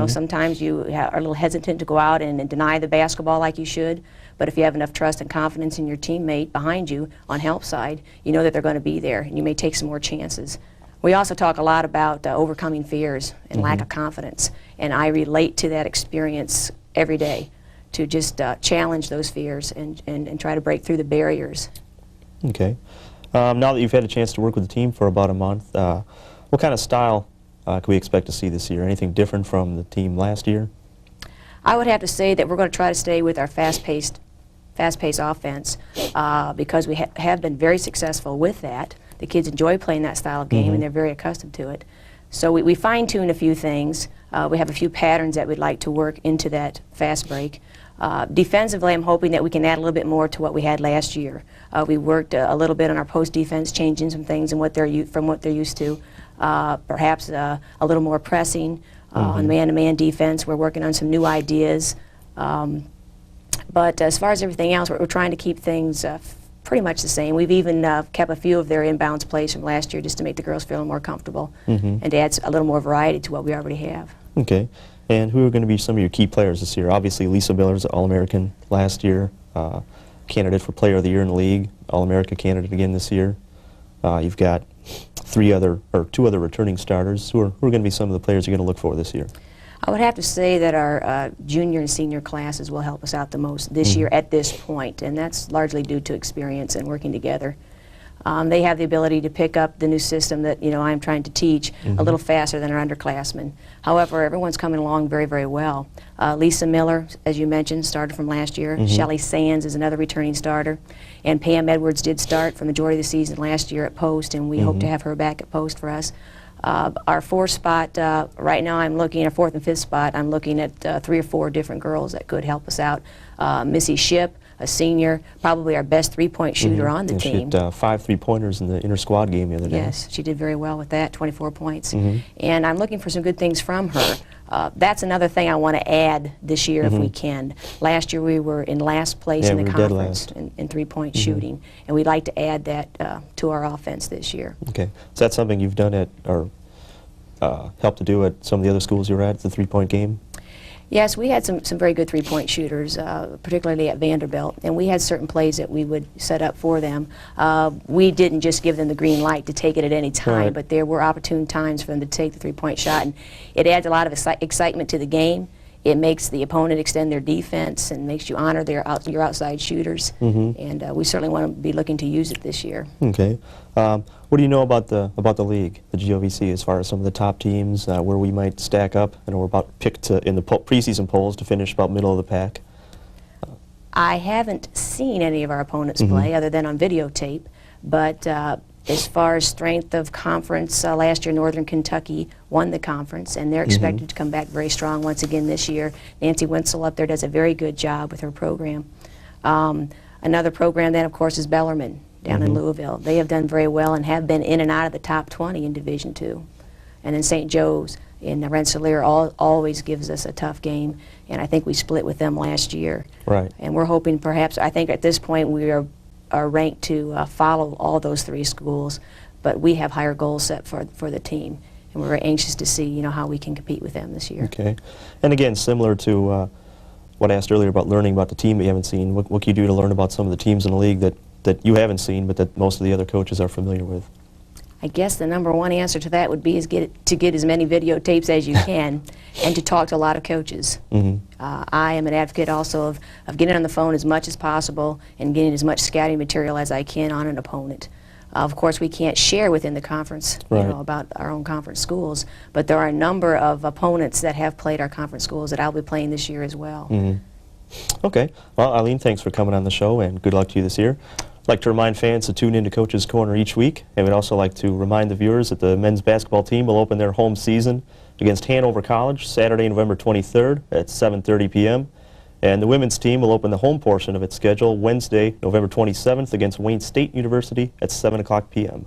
Sometimes you are a little hesitant to go out and deny the basketball like you should, but if you have enough trust and confidence in your teammate behind you on help side, you know that they're going to be there, and you may take some more chances. We also talk a lot about overcoming fears and lack of confidence, and I relate to that experience every day to just challenge those fears and try to break through the barriers. Okay. Now that you've had a chance to work with the team for about a month, what kind of style can we expect to see this year? Anything different from the team last year? I would have to say that we're going to try to stay with our fast-paced offense because we have been very successful with that. The kids enjoy playing that style of game and they're very accustomed to it. So we fine-tune a few things. We have a few patterns that we'd like to work into that fast break. Defensively, I'm hoping that we can add a little bit more to what we had last year. We worked a little bit on our post defense, changing some things and from what they're used to. Perhaps a little more pressing on man-to-man defense. We're working on some new ideas. But as far as everything else, we're trying to keep things pretty much the same. We've even kept a few of their inbounds plays from last year just to make the girls feel more comfortable and to add a little more variety to what we already have. Okay. And who are going to be some of your key players this year? Obviously, Lisa Miller's All-American last year, candidate for Player of the Year in the league, All-America candidate again this year. You've got 2 other returning starters. Who are going to be some of the players you're going to look for this year? I would have to say that our junior and senior classes will help us out the most this year at this point, and that's largely due to experience and working together. They have the ability to pick up the new system that I'm trying to teach a little faster than our underclassmen. However, everyone's coming along very, very well. Lisa Miller, as you mentioned, started from last year. Shelly Sands is another returning starter. And Pam Edwards did start for the majority of the season last year at post, and we hope to have her back at post for us. Our 4th spot, right now I'm looking at 4th and 5th spot, I'm looking at 3 or 4 different girls that could help us out. Missy Shipp, a senior, probably our best three-point shooter on the And team. She hit 5 3-pointers in the inter-squad game the other day. Yes, she did very well with that, 24 points. Mhm. And I'm looking for some good things from her. That's another thing I want to add this year if we can. Last year we were in last place in the we were dead conference last. in three-point shooting, and we'd like to add that to our offense this year. Okay. Is that something you've done at, or helped to do at some of the other schools you were at, the three-point game? Yes, we had some very good three-point shooters, particularly at Vanderbilt, and we had certain plays that we would set up for them. We didn't just give them the green light to take it at any time, Right. but there were opportune times for them to take the three-point shot, and it adds a lot of excitement to the game. It makes the opponent extend their defense and makes you honor your outside shooters, and we certainly want to be looking to use it this year. Okay. What do you know about the league, the GOVC, as far as some of the top teams, where we might stack up? I know we're about picked in the preseason polls to finish about middle of the pack. I haven't seen any of our opponents play other than on videotape, but as far as strength of conference, last year Northern Kentucky won the conference, and they're expected to come back very strong once again this year. Nancy Winsel up there does a very good job with her program. Another program then, of course, is Bellarmine down in Louisville. They have done very well and have been in and out of the top 20 in Division II. And then St. Joe's in Rensselaer always gives us a tough game, and I think we split with them last year. Right. And we're hoping perhaps, I think at this point we are ranked to follow all those three schools, but we have higher goals set for the team, and we're very anxious to see how we can compete with them this year. Okay. And again, similar to what I asked earlier about learning about the team that you haven't seen, what can you do to learn about some of the teams in the league that you haven't seen but that most of the other coaches are familiar with? I guess the number one answer to that would be to get as many videotapes as you can and to talk to a lot of coaches. I am an advocate also of getting on the phone as much as possible and getting as much scouting material as I can on an opponent. Of course, we can't share within the conference about our own conference schools, but there are a number of opponents that have played our conference schools that I'll be playing this year as well. Okay. Well, Eileen, thanks for coming on the show, and good luck to you this year. I'd like to remind fans to tune into Coach's Corner each week, and we'd also like to remind the viewers that the men's basketball team will open their home season against Hanover College Saturday, November 23rd at 7:30 p.m. And the women's team will open the home portion of its schedule Wednesday, November 27th against Wayne State University at 7 o'clock p.m.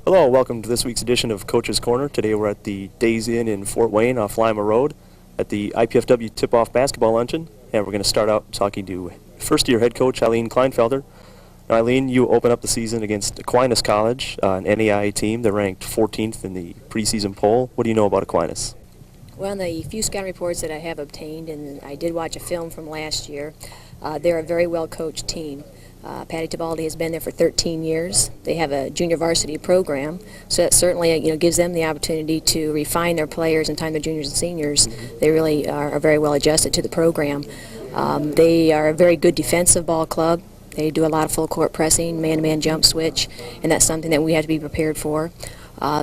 Hello, welcome to this week's edition of Coach's Corner. Today we're at the Days Inn in Fort Wayne off Lima Road at the IPFW Tip-Off Basketball Luncheon, and we're going to start out talking to first-year head coach Eileen Kleinfelder. Now, Eileen, you open up the season against Aquinas College, an NAIA team. They're ranked 14th in the preseason poll. What do you know about Aquinas? Well, the few scouting reports that I have obtained, and I did watch a film from last year, they're a very well-coached team. Patty Tibaldi has been there for 13 years. They have a junior varsity program, so that certainly gives them the opportunity to refine their players in time they're juniors and seniors. They really are very well adjusted to the program. They are a very good defensive ball club. They do a lot of full court pressing, man-to-man jump switch, and that's something that we have to be prepared for.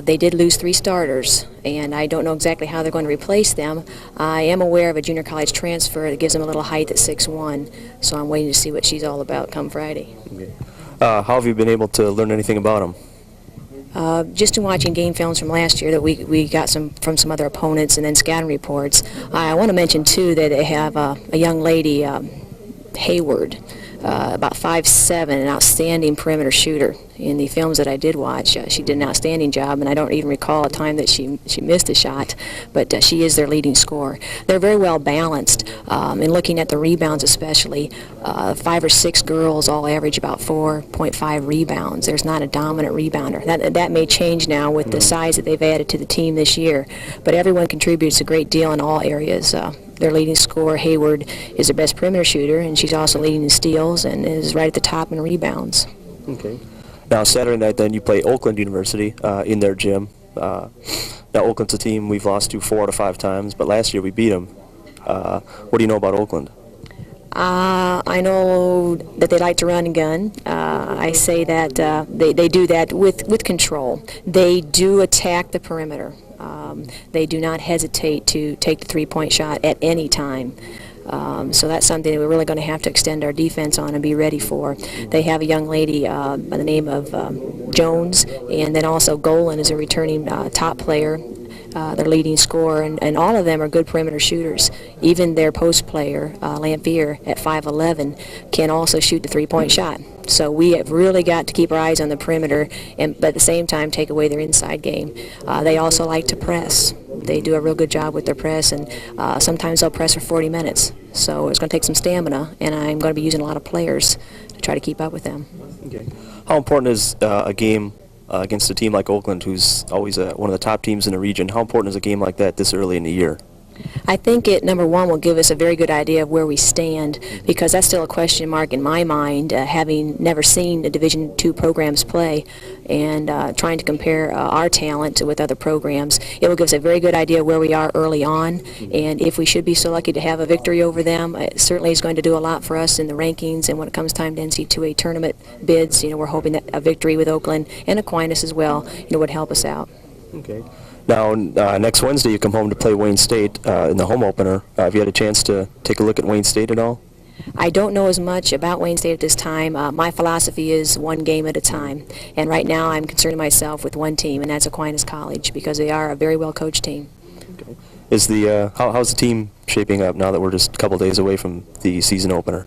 They did lose 3 starters, and I don't know exactly how they're going to replace them. I am aware of a junior college transfer that gives them a little height at 6'1", so I'm waiting to see what she's all about come Friday. Okay. How have you been able to learn anything about them? Just in watching game films from last year that we got from some other opponents and then scouting reports. I want to mention, too, that they have a young lady, Hayward, about 5'7", an outstanding perimeter shooter. In the films that I did watch, she did an outstanding job, and I don't even recall a time that she missed a shot, but she is their leading scorer. They're very well balanced, in looking at the rebounds especially. 5 or 6 girls all average about 4.5 rebounds. There's not a dominant rebounder. That may change now with the size that they've added to the team this year, but everyone contributes a great deal in all areas. Their leading scorer, Hayward, is the best perimeter shooter, and she's also leading in steals and is right at the top in rebounds. Okay. Now, Saturday night, then, you play Oakland University in their gym. Now, Oakland's a team we've lost to 4 out of 5 times, but last year we beat them. What do you know about Oakland? I know that they like to run and gun. I say that they do that with control. They do attack the perimeter. They do not hesitate to take the three-point shot at any time. So that's something that we're really going to have to extend our defense on and be ready for. They have a young lady by the name of Jones, and then also Golan is a returning top player, their leading scorer, and all of them are good perimeter shooters. Even their post player, Lamphere, at 5'11", can also shoot the three-point shot. So we have really got to keep our eyes on the perimeter, but at the same time take away their inside game. They also like to press. They do a real good job with their press, and sometimes they'll press for 40 minutes. So it's going to take some stamina, and I'm going to be using a lot of players to try to keep up with them. Okay. How important is a game against a team like Oakland, who's always one of the top teams in the region? How important is a game like that this early in the year? I think it, number one, will give us a very good idea of where we stand, because that's still a question mark in my mind, having never seen the Division II programs play and trying to compare our talent with other programs. It will give us a very good idea where we are early on, and if we should be so lucky to have a victory over them, it certainly is going to do a lot for us in the rankings, and when it comes time to NC2A tournament bids, we're hoping that a victory with Oakland and Aquinas as well, would help us out. Okay. Now, next Wednesday you come home to play Wayne State in the home opener. Have you had a chance to take a look at Wayne State at all? I don't know as much about Wayne State at this time. My philosophy is one game at a time, and right now I'm concerning myself with one team, and that's Aquinas College, because they are a very well-coached team. Okay. Is how's the team shaping up now that we're just a couple days away from the season opener?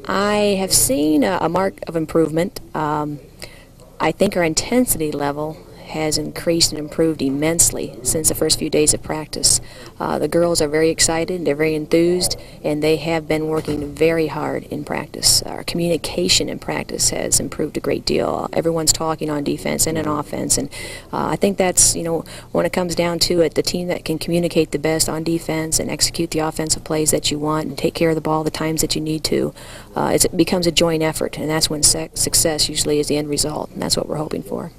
I have seen a mark of improvement. I think our intensity level has increased and improved immensely since the first few days of practice. The girls are very excited, they're very enthused, and they have been working very hard in practice. Our communication in practice has improved a great deal. Everyone's talking on defense and on offense, and I think that's, when it comes down to it, the team that can communicate the best on defense and execute the offensive plays that you want and take care of the ball the times that you need to, it becomes a joint effort, and that's when success usually is the end result, and that's what we're hoping for.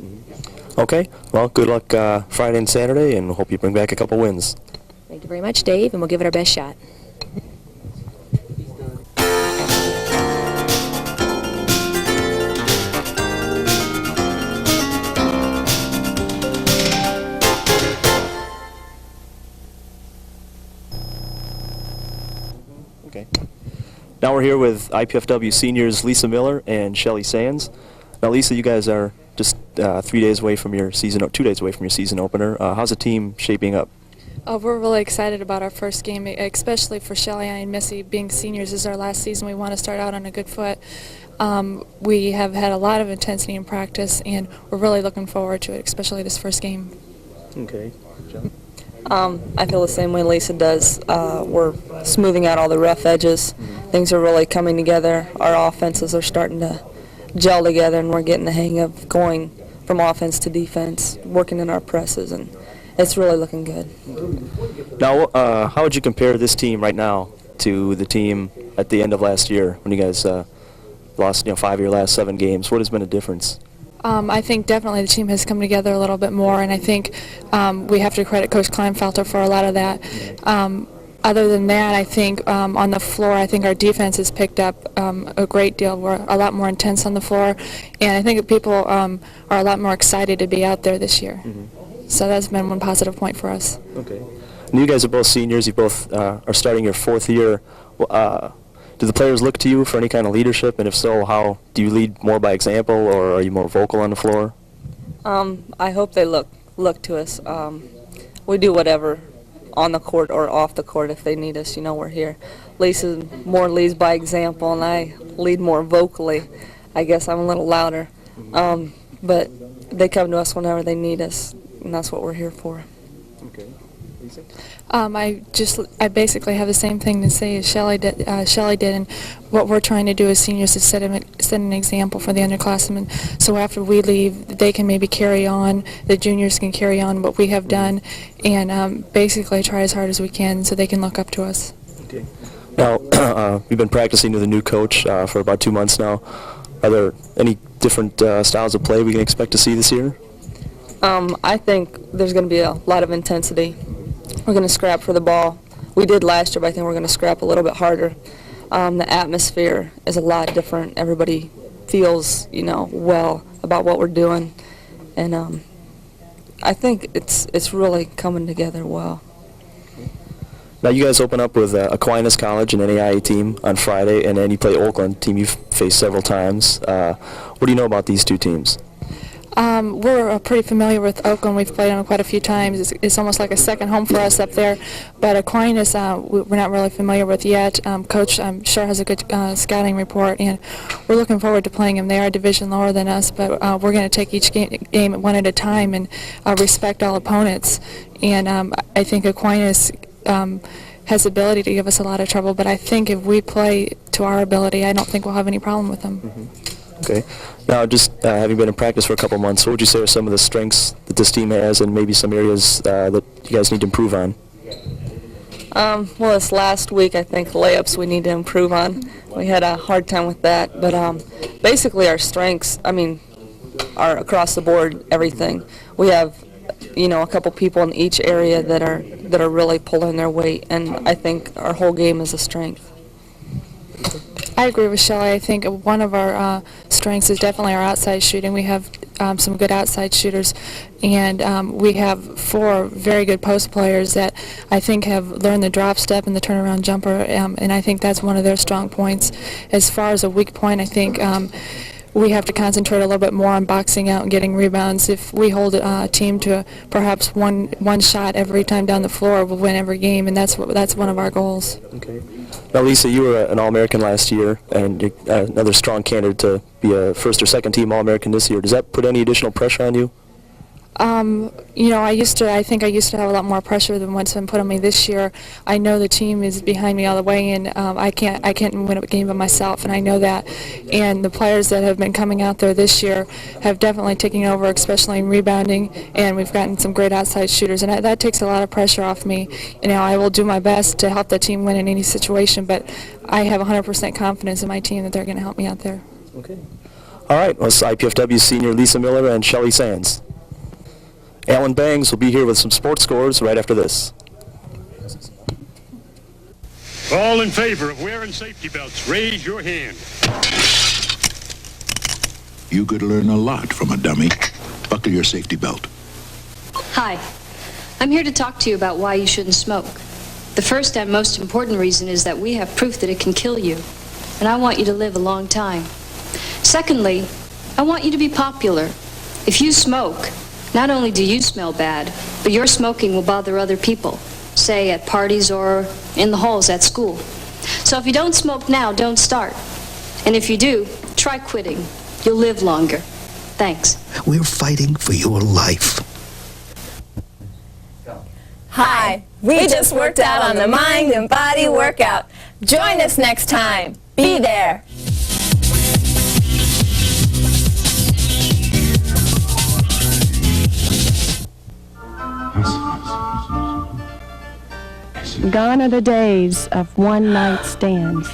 Okay, well, good luck Friday and Saturday, and hope you bring back a couple wins. Thank you very much, Dave, and we'll give it our best shot. Okay. Now we're here with IPFW seniors Lisa Miller and Shelly Sands. Now, Lisa, you guys are just 3 days away from your season, 2 days away from your season opener. How's the team shaping up? We're really excited about our first game, especially for Shelly and Missy. Being seniors, this is our last season. We want to start out on a good foot. We have had a lot of intensity in practice, and we're really looking forward to it, especially this first game. Okay. John? I feel the same way Lisa does. We're smoothing out all the rough edges. Things are really coming together. Our offenses are starting to gel together, and we're getting the hang of going from offense to defense, working in our presses, and it's really looking good. Now, how would you compare this team right now to the team at the end of last year when you guys lost 5 of your last 7 games. What has been a difference? I think definitely the team has come together a little bit more, and I think we have to credit Coach Kleinfelter for a lot of that. Other than that, I think on the floor, I think our defense has picked up a great deal. We're a lot more intense on the floor, and I think that people are a lot more excited to be out there this year. So that's been one positive point for us. Okay. And you guys are both seniors. You both are starting your 4th year. Do the players look to you for any kind of leadership, and if so, how? Do you lead more by example, or are you more vocal on the floor? I hope they look to us. We do whatever on the court or off the court if they need us. We're here. Lisa more leads by example, and I lead more vocally. I guess I'm a little louder. But they come to us whenever they need us, and that's what we're here for. Okay. Lisa? I basically have the same thing to say as Shelley did, and what we're trying to do as seniors is set an example for the underclassmen. So after we leave, they can maybe carry on. The juniors can carry on what we have done, and basically try as hard as we can so they can look up to us. Okay. Now, we've been practicing with a new coach for about 2 months now. Are there any different styles of play we can expect to see this year? I think there's going to be a lot of intensity. We're going to scrap for the ball. We did last year, but I think we're going to scrap a little bit harder. The atmosphere is a lot different. Everybody feels, well about what we're doing, and I think it's really coming together well. Now you guys open up with Aquinas College, an NAIA team, on Friday, and then you play Oakland, a team you've faced several times. What do you know about these two teams? We're pretty familiar with Oakland. We've played them quite a few times. It's almost like a second home for us up there. But Aquinas, we're not really familiar with yet. Coach, I'm sure, has a good scouting report, and we're looking forward to playing them. They are a division lower than us, but we're going to take each game one at a time and respect all opponents. And I think Aquinas has the ability to give us a lot of trouble, but I think if we play to our ability, I don't think we'll have any problem with them. Okay. Now, just having been in practice for a couple months, what would you say are some of the strengths that this team has, and maybe some areas that you guys need to improve on? Well, this last week, I think layups we need to improve on. We had a hard time with that, but basically our strengths, are across the board, everything. We have, a couple people in each area that are really pulling their weight, and I think our whole game is a strength. I agree with Shelley. I think one of our strengths is definitely our outside shooting. We have some good outside shooters, and we have 4 very good post players that I think have learned the drop step and the turnaround jumper, and I think that's one of their strong points. As far as a weak point, I think we have to concentrate a little bit more on boxing out and getting rebounds. If we hold a team to perhaps one shot every time down the floor, we'll win every game, and that's one of our goals. Okay. Now, Lisa, you were an All-American last year, and you're another strong candidate to be a first or second team All-American this year. Does that put any additional pressure on you? I think I used to have a lot more pressure than what's been put on me this year. I know the team is behind me all the way, and I can't win a game by myself, and I know that. And the players that have been coming out there this year have definitely taken over, especially in rebounding, and we've gotten some great outside shooters, and that takes a lot of pressure off me. I will do my best to help the team win in any situation, but I have 100% confidence in my team that they're going to help me out there. Okay. All right. Well, it's IPFW senior Lisa Miller and Shelley Sands. Alan Bangs will be here with some sports scores right after this. All in favor of wearing safety belts, raise your hand. You could learn a lot from a dummy. Buckle your safety belt. Hi. I'm here to talk to you about why you shouldn't smoke. The first and most important reason is that we have proof that it can kill you, and I want you to live a long time. Secondly, I want you to be popular. If you smoke, not only do you smell bad, but your smoking will bother other people, say at parties or in the halls at school. So if you don't smoke now, don't start. And if you do, try quitting. You'll live longer. Thanks. We're fighting for your life. Hi, we just worked out on the Mind and Body Workout. Join us next time. Be there. Gone are the days of one-night stands.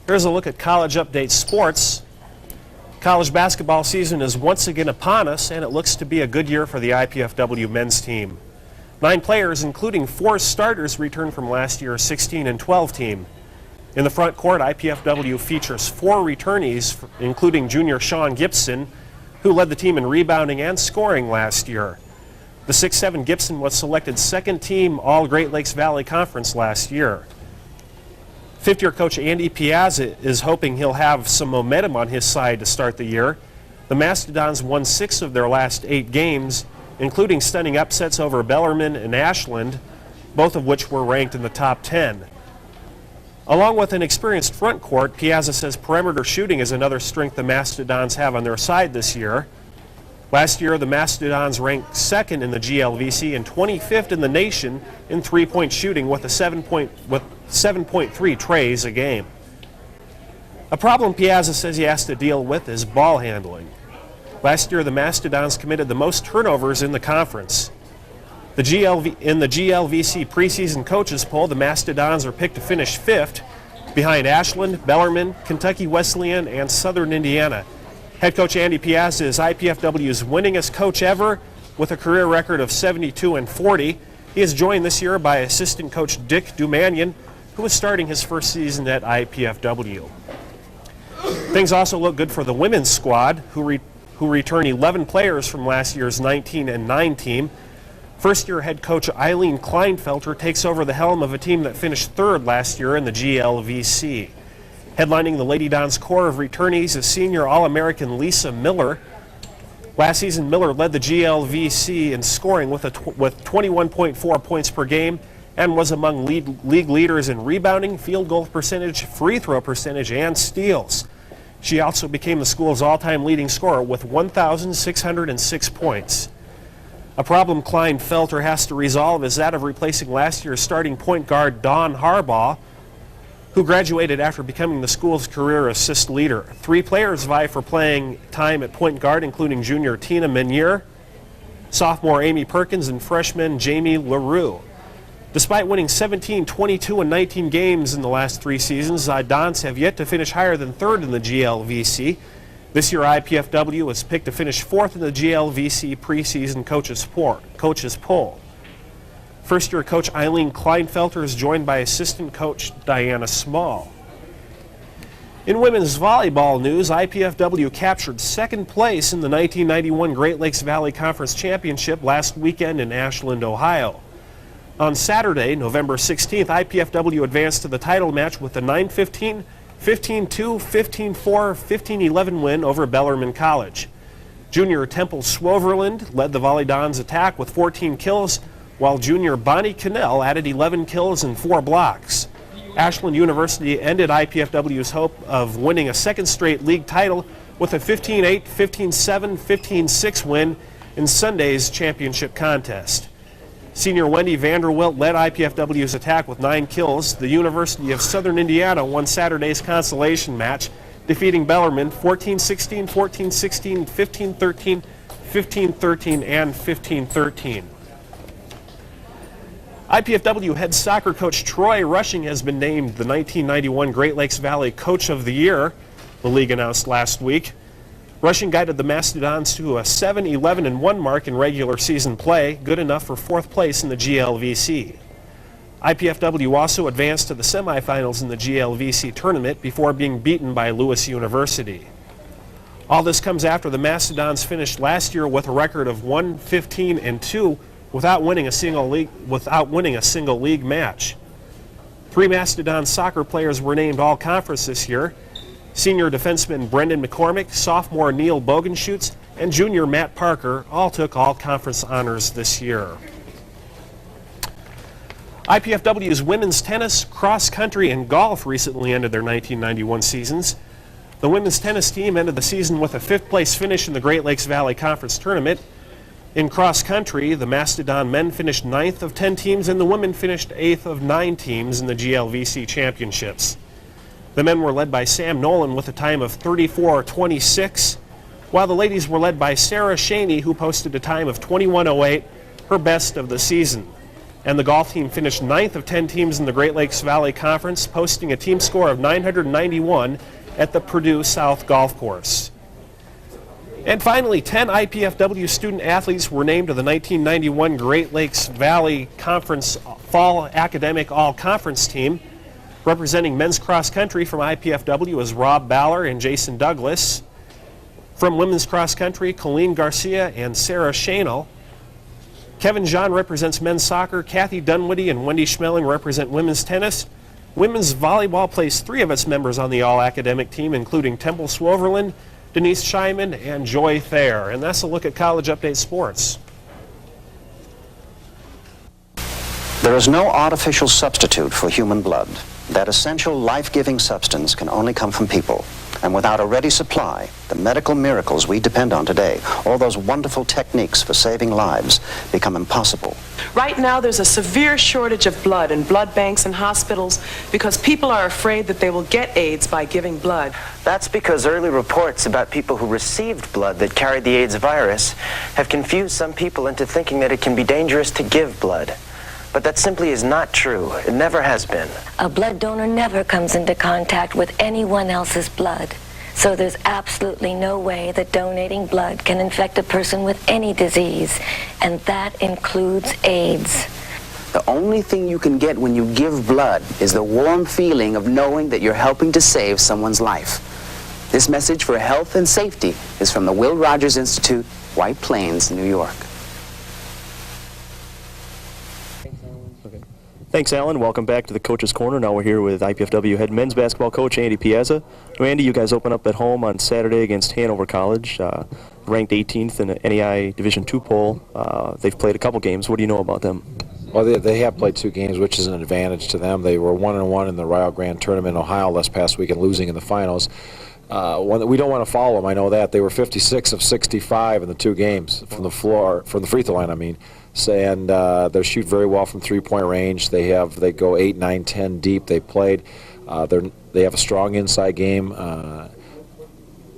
Here's a look at College Update Sports. College basketball season is once again upon us, and it looks to be a good year for the IPFW men's team. 9 players, including 4 starters, return from last year's 16 and 12 team. In the front court, IPFW features 4 returnees, including junior Sean Gibson, who led the team in rebounding and scoring last year. The 6'7" Gibson was selected second team All Great Lakes Valley Conference last year. Fifth-year coach Andy Piazza is hoping he'll have some momentum on his side to start the year. The Mastodons won 6 of their last 8 games, including stunning upsets over Bellarmine and Ashland, both of which were ranked in the top 10. Along with an experienced front court, Piazza says perimeter shooting is another strength the Mastodons have on their side this year. Last year, the Mastodons ranked 2nd in the GLVC and 25th in the nation in three-point shooting with 7.3 trays a game. A problem Piazza says he has to deal with is ball handling. Last year, the Mastodons committed the most turnovers in the conference. In the GLVC preseason coaches poll, the Mastodons are picked to finish 5th, behind Ashland, Bellarmine, Kentucky Wesleyan, and Southern Indiana. Head coach Andy Piazza is IPFW's winningest coach ever, with a career record of 72 and 40. He is joined this year by assistant coach Dick Dumanian, who is starting his first season at IPFW. Things also look good for the women's squad, who return 11 players from last year's 19 and 9 team. First-year head coach Eileen Kleinfelter takes over the helm of a team that finished 3rd last year in the GLVC. Headlining the Lady Dons' core of returnees is senior All-American Lisa Miller. Last season, Miller led the GLVC in scoring with 21.4 points per game and was among league leaders in rebounding, field goal percentage, free throw percentage, and steals. She also became the school's all-time leading scorer with 1,606 points. A problem Kleinfelter has to resolve is that of replacing last year's starting point guard Dawn Harbaugh, who graduated after becoming the school's career assist leader. 3 players vie for playing time at point guard, including junior Tina Menier, sophomore Amy Perkins, and freshman Jamie LaRue. Despite winning 17, 22, and 19 games in the last 3 seasons, Dons have yet to finish higher than 3rd in the GLVC. This year, IPFW was picked to finish 4th in the GLVC preseason coaches poll. First-year coach Eileen Kleinfelter is joined by assistant coach Diana Small. In women's volleyball news, IPFW captured 2nd place in the 1991 Great Lakes Valley Conference Championship last weekend in Ashland, Ohio. On Saturday, November 16th, IPFW advanced to the title match with a 9-15, 15-2, 15-4, 15-11 win over Bellarmine College. Junior Temple Swoverland led the Volley Dons attack with 14 kills, while junior Bonnie Cannell added 11 kills and 4 blocks. Ashland University ended IPFW's hope of winning a 2nd straight league title with a 15-8, 15-7, 15-6 win in Sunday's championship contest. Senior Wendy Vanderwilt led IPFW's attack with 9 kills. The University of Southern Indiana won Saturday's consolation match, defeating Bellarmine 14-16, 14-16, 15-13, 15-13, and 15-13. IPFW head soccer coach Troy Rushing has been named the 1991 Great Lakes Valley Coach of the Year, the league announced last week. Rushing guided the Mastodons to a 7-11-1 mark in regular season play, good enough for 4th place in the GLVC. IPFW also advanced to the semifinals in the GLVC tournament before being beaten by Lewis University. All this comes after the Mastodons finished last year with a record of 1-15-2 without winning a single league match. 3 Mastodon soccer players were named all-conference this year. Senior defenseman Brendan McCormick, sophomore Neil Bogenschutz, and junior Matt Parker all took all-conference honors this year. IPFW's women's tennis, cross country, and golf recently ended their 1991 seasons. The women's tennis team ended the season with a 5th place finish in the Great Lakes Valley Conference Tournament. In cross country, the Mastodon men finished 9th of 10 teams and the women finished 8th of 9 teams in the GLVC championships. The men were led by Sam Nolan with a time of 34:26, while the ladies were led by Sarah Shaney, who posted a time of 21:08, her best of the season. And the golf team finished 9th of 10 teams in the Great Lakes Valley Conference, posting a team score of 991 at the Purdue South Golf Course. And finally, 10 IPFW student athletes were named to the 1991 Great Lakes Valley Conference Fall Academic All-Conference team. Representing men's cross country from IPFW is Rob Baller and Jason Douglas. From women's cross country, Colleen Garcia and Sarah Shanel. Kevin John represents men's soccer. Kathy Dunwoody and Wendy Schmeling represent women's tennis. Women's volleyball placed 3 of its members on the all-academic team, including Temple Swoverland, Denise Scheinman, and Joy Thayer. And that's a look at College Update Sports. There is no artificial substitute for human blood. That essential life-giving substance can only come from people. And without a ready supply, the medical miracles we depend on today, all those wonderful techniques for saving lives, become impossible. Right now, there's a severe shortage of blood in blood banks and hospitals because people are afraid that they will get AIDS by giving blood. That's because early reports about people who received blood that carried the AIDS virus have confused some people into thinking that it can be dangerous to give blood. But that simply is not true. It never has been. A blood donor never comes into contact with anyone else's blood. So there's absolutely no way that donating blood can infect a person with any disease, and that includes AIDS. The only thing you can get when you give blood is the warm feeling of knowing that you're helping to save someone's life. This message for health and safety is from the Will Rogers Institute, White Plains, New York. Thanks, Alan. Welcome back to the Coach's Corner. Now we're here with IPFW head men's basketball coach Andy Piazza. Now, Andy, you guys open up at home on Saturday against Hanover College, ranked 18th in the NEI Division II poll. They've played a couple games. What do you know about them? Well, they have played 2 games, which is an advantage to them. They were 1-1 in the Rio Grande Tournament in Ohio last past weekend, losing in the finals. We don't want to follow them, I know that. They were 56 of 65 in the 2 games from the floor, from the free throw line, I mean. And they shoot very well from three-point range. They go 8, 9, 10 deep. They played. They have a strong inside game.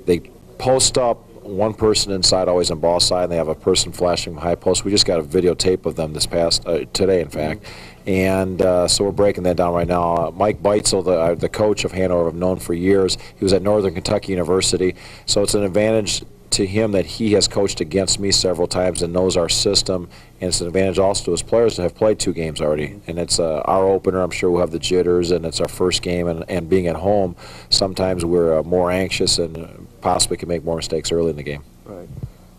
They post up one person inside, always on ball side, and they have a person flashing from high post. We just got a videotape of them today, in fact. And so we're breaking that down right now. Mike Beitzel, the coach of Hanover, I've known for years. He was at Northern Kentucky University, so it's an advantage to him that he has coached against me several times and knows our system, and it's an advantage also to his players to have played 2 games already. And it's our opener. I'm sure we'll have the jitters, and it's our first game, and being at home, sometimes we're more anxious and possibly can make more mistakes early in the game. Right.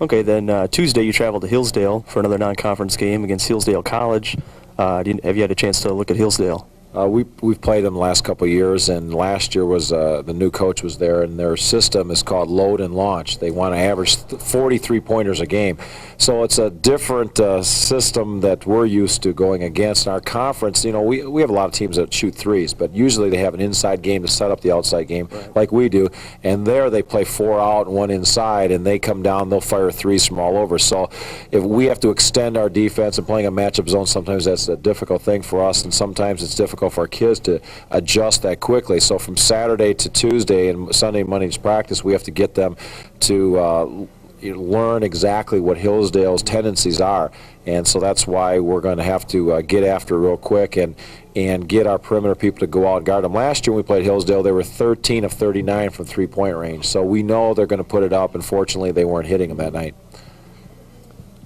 Okay, then Tuesday you travel to Hillsdale for another non-conference game against Hillsdale College. Have you had a chance to look at Hillsdale? We've played them the last couple of years, and last year was the new coach was there, and their system is called load and launch. They want to average 43 pointers a game, so it's a different system that we're used to going against. In our conference, you know, we have a lot of teams that shoot threes, but usually they have an inside game to set up the outside game, like we do. And there they play 4 out and 1 inside, and they come down, they'll fire threes from all over. So if we have to extend our defense and playing a matchup zone, sometimes that's a difficult thing for us, and sometimes it's difficult for our kids to adjust that quickly. So from Saturday to Tuesday and Sunday, Monday's practice, we have to get them to learn exactly what Hillsdale's tendencies are. And so that's why we're going to have to get after real quick and get our perimeter people to go out and guard them. Last year when we played Hillsdale, they were 13 of 39 from three-point range. So we know they're going to put it up. Unfortunately, they weren't hitting them that night.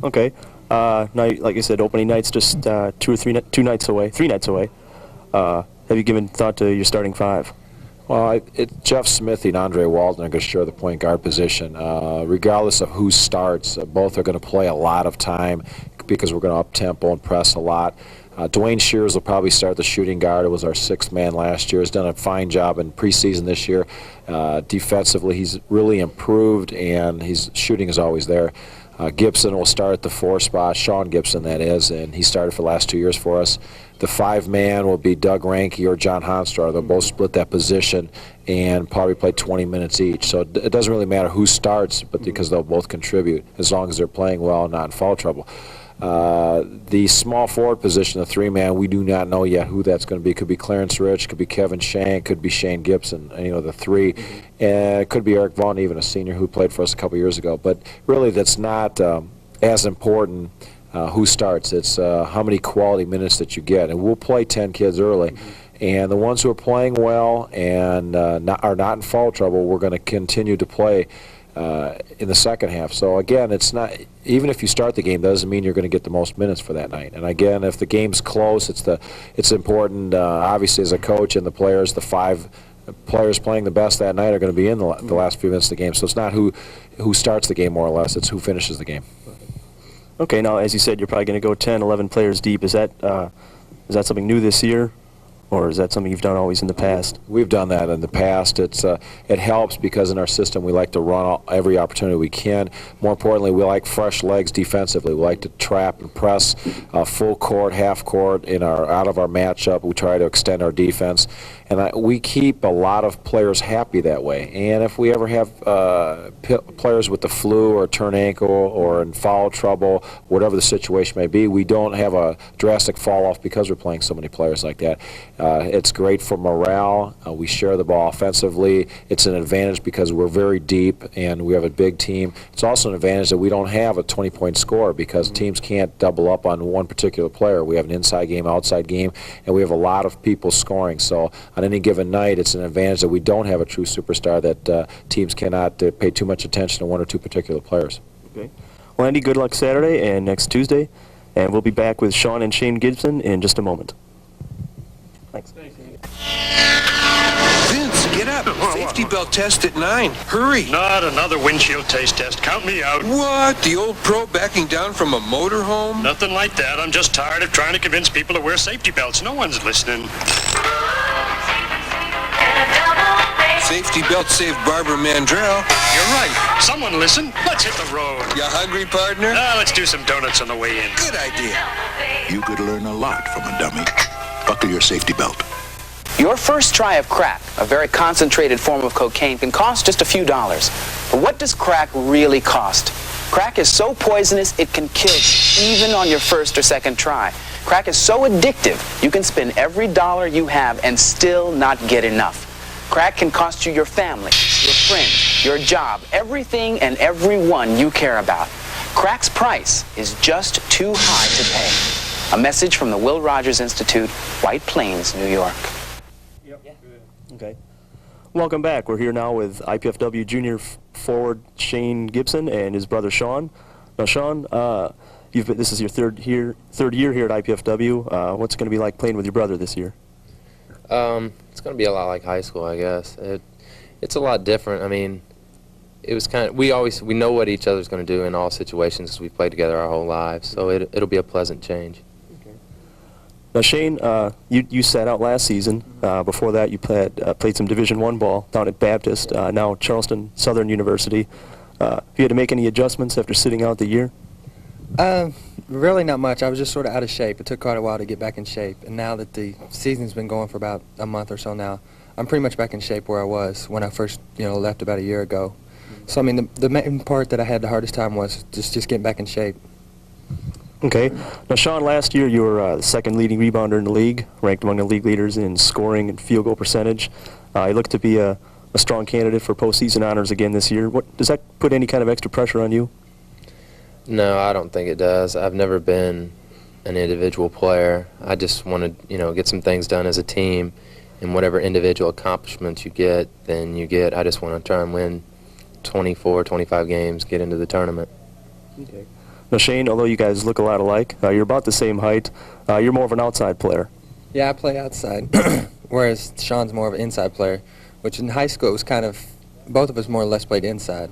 Okay. Now, like you said, opening night's just 3 nights away. Have you given thought to your starting 5? Well, Jeff Smithy and Andre Walton are going to share the point guard position. Regardless of who starts, both are going to play a lot of time because we're going to up-tempo and press a lot. Dwayne Shears will probably start the shooting guard. It was our 6th man last year. He's done a fine job in preseason this year. Defensively, he's really improved, and his shooting is always there. Gibson will start at the 4 spot, Sean Gibson that is, and he started for the last 2 years for us. The 5-man will be Doug Ranke or John Honstar. They'll both split that position and probably play 20 minutes each. So it doesn't really matter who starts, but because they'll both contribute as long as they're playing well and not in foul trouble. The small forward position, the 3-man, we do not know yet who that's going to be. Could be Clarence Rich, could be Kevin Shank, could be Shane Gibson, the 3. It could be Eric Vaughn, even a senior who played for us a couple years ago. But really that's not as important. who starts. It's how many quality minutes that you get. And we'll play 10 kids early. And the ones who are playing well and are not in foul trouble, we're going to continue to play in the second half. So again, it's not, even if you start the game, doesn't mean you're going to get the most minutes for that night. And again, if the game's close, it's important, obviously, as a coach and the players, the 5 players playing the best that night are going to be in the last few minutes of the game. So it's not who starts the game, more or less, it's who finishes the game. Okay, now as you said, you're probably going to go 10, 11 players deep. Is that something new this year? Or is that something you've done always in the past? We've done that in the past. It helps because in our system we like to run every opportunity we can. More importantly, we like fresh legs defensively. We like to trap and press full court, half court out of our matchup. We try to extend our defense. And we keep a lot of players happy that way. And if we ever have players with the flu or turn ankle or in foul trouble, whatever the situation may be, we don't have a drastic fall off because we're playing so many players like that. It's great for morale. We share the ball offensively. It's an advantage because we're very deep and we have a big team. It's also an advantage that we don't have a 20-point score because teams can't double up on one particular player. We have an inside game, outside game, and we have a lot of people scoring. So on any given night, it's an advantage that we don't have a true superstar, that teams cannot pay too much attention to one or two particular players. Okay. Well, Andy, good luck Saturday and next Tuesday. And we'll be back with Sean and Shane Gibson in just a moment. Thanks. Vince, get up. Safety belt test at 9. Hurry. Not another windshield taste test. Count me out. What? The old pro backing down from a motorhome? Nothing like that. I'm just tired of trying to convince people to wear safety belts. No one's listening. Safety belt saved Barbara Mandrell. You're right. Someone listen. Let's hit the road. You hungry, partner? Let's do some donuts on the way in. Good idea. You could learn a lot from a dummy. Buckle your safety belt. Your first try of crack, a very concentrated form of cocaine, can cost just a few dollars. But what does crack really cost? Crack is so poisonous it can kill you, even on your first or second try. Crack is so addictive, you can spend every dollar you have and still not get enough. Crack can cost you your family, your friends, your job, everything and everyone you care about. Crack's price is just too high to pay. A message from the Will Rogers Institute, White Plains, New York. Okay. Welcome back. We're here now with IPFW junior forward Shane Gibson and his brother Sean. Now, Sean, this is your third year here at IPFW. What's it going to be like playing with your brother this year? It's going to be a lot like high school, I guess. It's a lot different. I mean, it was kind of, we know what each other's going to do in all situations because we've played together our whole lives, so it'll be a pleasant change. Okay. Now, Shane, you sat out last season. Before that, you played some Division I ball down at Baptist, now Charleston Southern University. Have you had to make any adjustments after sitting out the year? Really not much. I was just sort of out of shape. It took quite a while to get back in shape, and now that the season's been going for about a month or so now, I'm pretty much back in shape where I was when I first, left about a year ago. So I mean, the main part that I had the hardest time was just getting back in shape. Okay. Now, Sean, last year you were the second leading rebounder in the league, ranked among the league leaders in scoring and field goal percentage. You look to be a strong candidate for postseason honors again this year. Does that put any kind of extra pressure on you? No, I don't think it does. I've never been an individual player. I just want to, get some things done as a team, and whatever individual accomplishments you get, then you get. I just want to try and win 24, 25 games, get into the tournament. Okay. Now, Shane, although you guys look a lot alike, you're about the same height. You're more of an outside player. Yeah, I play outside, whereas Sean's more of an inside player, which in high school it was kind of, both of us more or less played inside.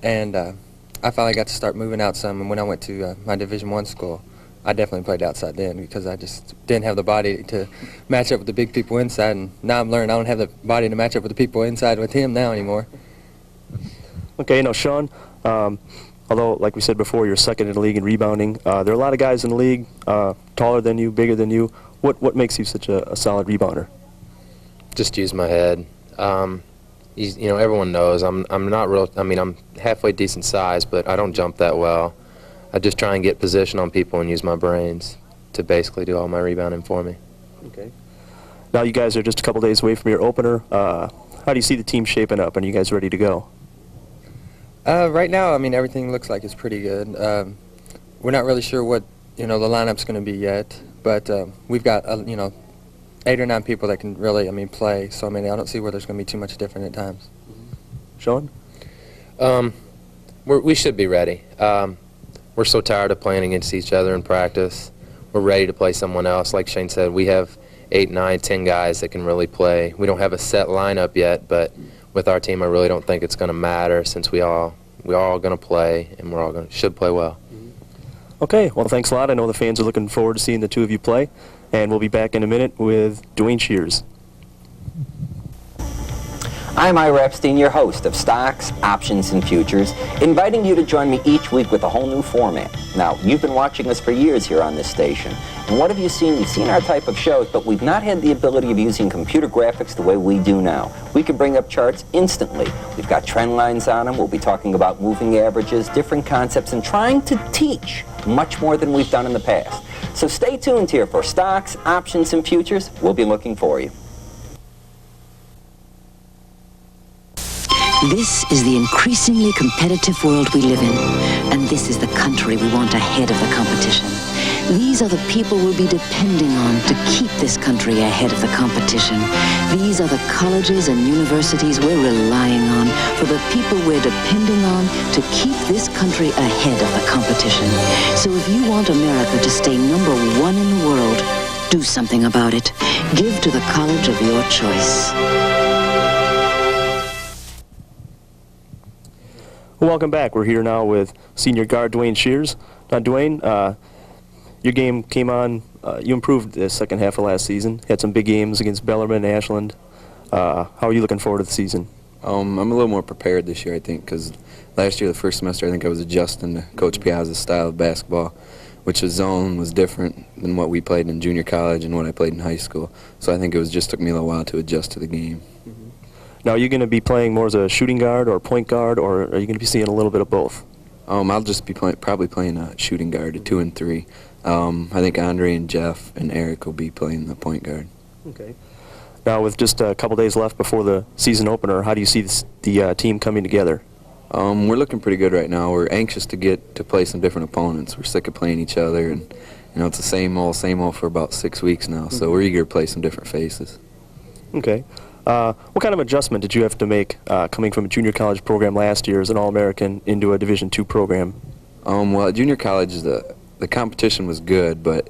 And I finally got to start moving out some, and when I went to my Division I school, I definitely played outside then because I just didn't have the body to match up with the big people inside, and now I'm learning I don't have the body to match up with the people inside with him now anymore. Okay, now Sean, although, like we said before, you're second in the league in rebounding, there are a lot of guys in the league taller than you, bigger than you. What makes you such a solid rebounder? Just use my head. Everyone knows I'm not real. I mean, I'm halfway decent size, but I don't jump that well. I just try and get position on people and use my brains to basically do all my rebounding for me. Okay. Now you guys are just a couple days away from your opener. How do you see the team shaping up? And are you guys ready to go? Right now, I mean, everything looks like it's pretty good. we're not really sure what the lineup's going to be yet, but we've got 8 or 9 people that can really play. So I don't see where there's going to be too much different at times. Sean? We should be ready. We're so tired of playing against each other in practice. We're ready to play someone else. Like Shane said, we have 8, 9, 10 guys that can really play. We don't have a set lineup yet, but with our team, I really don't think it's going to matter since we're all going to play, and should play well. Okay, well, thanks a lot. I know the fans are looking forward to seeing the two of you play, and we'll be back in a minute with Dwayne Shears. I'm Ira Epstein, your host of Stocks, Options, and Futures, inviting you to join me each week with a whole new format. Now, you've been watching us for years here on this station, and what have you seen? You've seen our type of shows, but we've not had the ability of using computer graphics the way we do now. We can bring up charts instantly. We've got trend lines on them. We'll be talking about moving averages, different concepts, and trying to teach much more than we've done in the past. So stay tuned here for Stocks, Options, and Futures. We'll be looking for you. This is the increasingly competitive world we live in, and this is the country we want ahead of the competition. These are the people we'll be depending on to keep this country ahead of the competition. These are the colleges and universities we're relying on for the people we're depending on to keep this country ahead of the competition. So if you want America to stay #1 in the world, do something about it. Give to the college of your choice. Welcome back. We're here now with senior guard Dwayne Shears. Now, Dwayne, your game came on, you improved the second half of last season. Had some big games against Bellarmine and Ashland. How are you looking forward to the season? I'm a little more prepared this year, I think, because last year, the first semester, I think I was adjusting to Coach Piazza's style of basketball, which was zone was different than what we played in junior college and what I played in high school. So I think it just took me a little while to adjust to the game. Now, are you going to be playing more as a shooting guard or point guard, or are you going to be seeing a little bit of both? I'll just be probably playing a shooting guard, a 2 and 3. I think Andre and Jeff and Eric will be playing the point guard. Okay. Now, with just a couple days left before the season opener, how do you see the team coming together? We're looking pretty good right now. We're anxious to get to play some different opponents. We're sick of playing each other, and it's the same old for about 6 weeks now. So we're eager to play some different faces. Okay. What kind of adjustment did you have to make coming from a junior college program last year as an All-American into a Division II program? Well, at junior college, the competition was good, but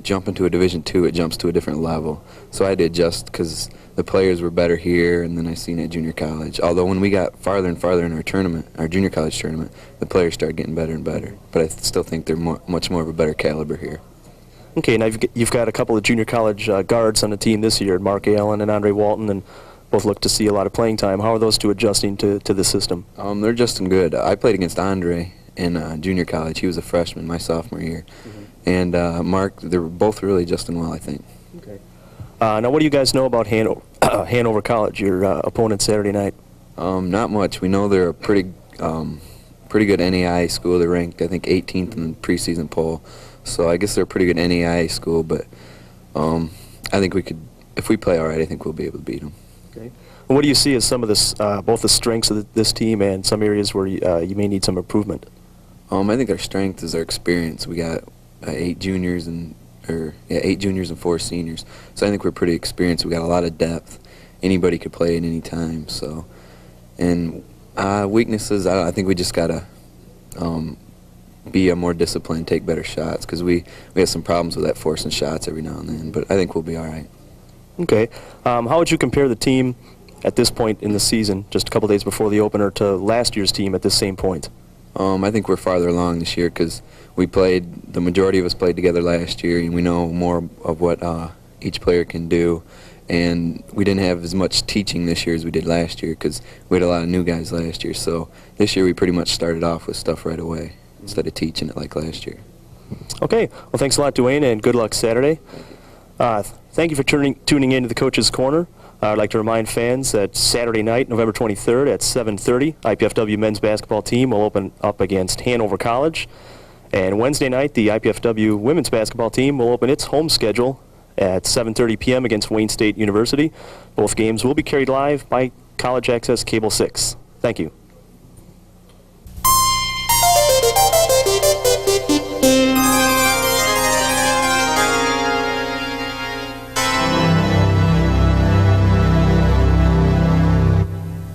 jumping to a Division II, it jumps to a different level. So I had to adjust because the players were better here and then I seen at junior college. Although when we got farther and farther in our tournament, our junior college tournament, the players started getting better and better. But I still think they're much more of a better caliber here. Okay, now you've got a couple of junior college guards on the team this year, Mark Allen and Andre Walton, and both look to see a lot of playing time. How are those two adjusting to the system? They're adjusting good. I played against Andre in junior college. He was a freshman my sophomore year. And Mark, they're both really adjusting well, I think. Okay. Now, what do you guys know about Hanover College, your opponent Saturday night? Not much. We know they're a pretty good NAIA school. They're ranked, I think, 18th in the preseason poll. So I guess they're a pretty good NAIA school, but I think we could, if we play all right, I think we'll be able to beat them. Okay. Well, what do you see as some of this, both the strengths of this team and some areas where you may need some improvement? I think our strength is our experience. We got 8 juniors and 4 seniors. So I think we're pretty experienced. We got a lot of depth. Anybody could play at any time. So, and weaknesses, I think we just gotta be a more disciplined, take better shots, because we have some problems with that forcing shots every now and then, but I think we'll be all right. Okay. How would you compare the team at this point in the season, just a couple days before the opener, to last year's team at this same point? I think we're farther along this year because the majority of us played together last year, and we know more of what each player can do, and we didn't have as much teaching this year as we did last year because we had a lot of new guys last year. So this year we pretty much started off with stuff right away instead of teaching it like last year. Okay. Well, thanks a lot, Dwayne, and good luck Saturday. Thank you for tuning in to the Coach's Corner. I'd like to remind fans that Saturday night, November 23rd at 7:30, IPFW men's basketball team will open up against Hanover College. And Wednesday night, the IPFW women's basketball team will open its home schedule at 7:30 p.m. against Wayne State University. Both games will be carried live by College Access Cable 6. Thank you.